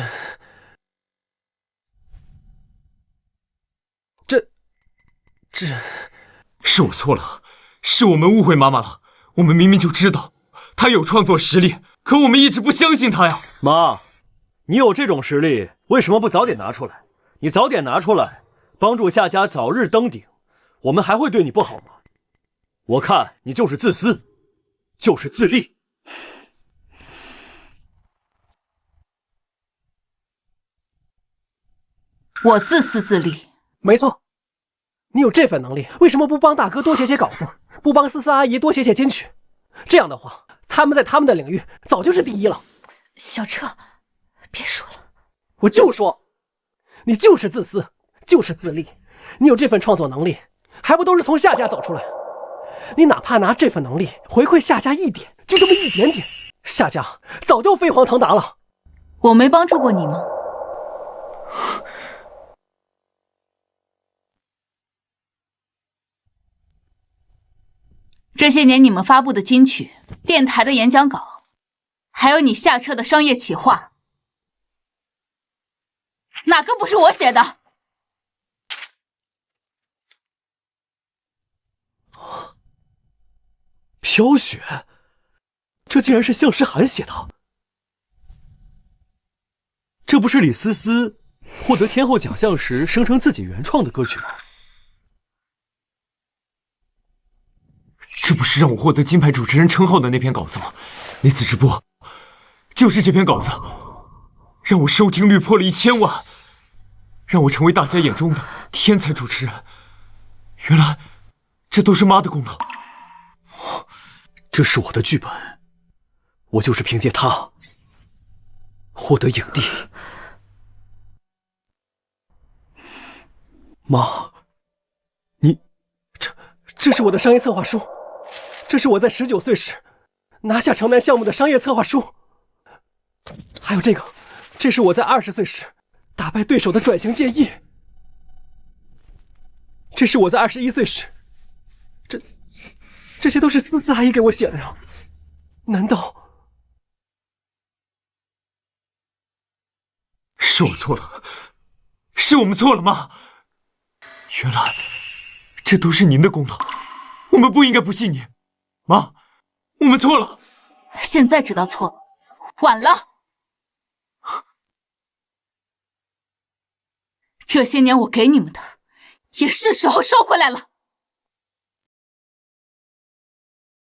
Speaker 3: 是我错了，是我们误会妈妈了。我们明明就知道她有创作实力，可我们一直不相信她呀。
Speaker 2: 妈，你有这种实力，为什么不早点拿出来？你早点拿出来，帮助夏家早日登顶，我们还会对你不好吗？我看你就是自私，就是自利。
Speaker 5: 我自私自利。
Speaker 7: 没错，你有这份能力，为什么不帮大哥多写写稿子，不帮思思阿姨多写写金曲？这样的话，他们在他们的领域早就是第一了。
Speaker 4: 小彻，别说了，
Speaker 7: 我就说，你就是自私，就是自利。你有这份创作能力，还不都是从夏家走出来？你哪怕拿这份能力回馈夏家一点，就这么一点点，夏家早就飞黄腾达了。
Speaker 5: 我没帮助过你吗？这些年你们发布的金曲、电台的演讲稿，还有你下车的商业企划，哪个不是我写的？
Speaker 2: 飘雪，这竟然是向诗涵写的。这不是李思思获得天后奖项时声称自己原创的歌曲吗？
Speaker 3: 这不是让我获得金牌主持人称号的那篇稿子吗？那次直播就是这篇稿子，让我收听率破了1000万，让我成为大家眼中的天才主持人。原来这都是妈的功劳。
Speaker 2: 这是我的剧本，我就是凭借它获得影帝。妈，
Speaker 7: 这是我的商业策划书，这是我在19岁时拿下城南项目的商业策划书，还有这个，这是我在20岁时打败对手的转型建议，这是我在21岁时，这些都是思思阿姨给我写的呀？难道
Speaker 3: 是我错了？是我们错了吗？原来这都是您的功劳，我们不应该不信你。妈，我们错了。
Speaker 5: 现在知道错了，晚了。这些年我给你们的，也是时候收回来了。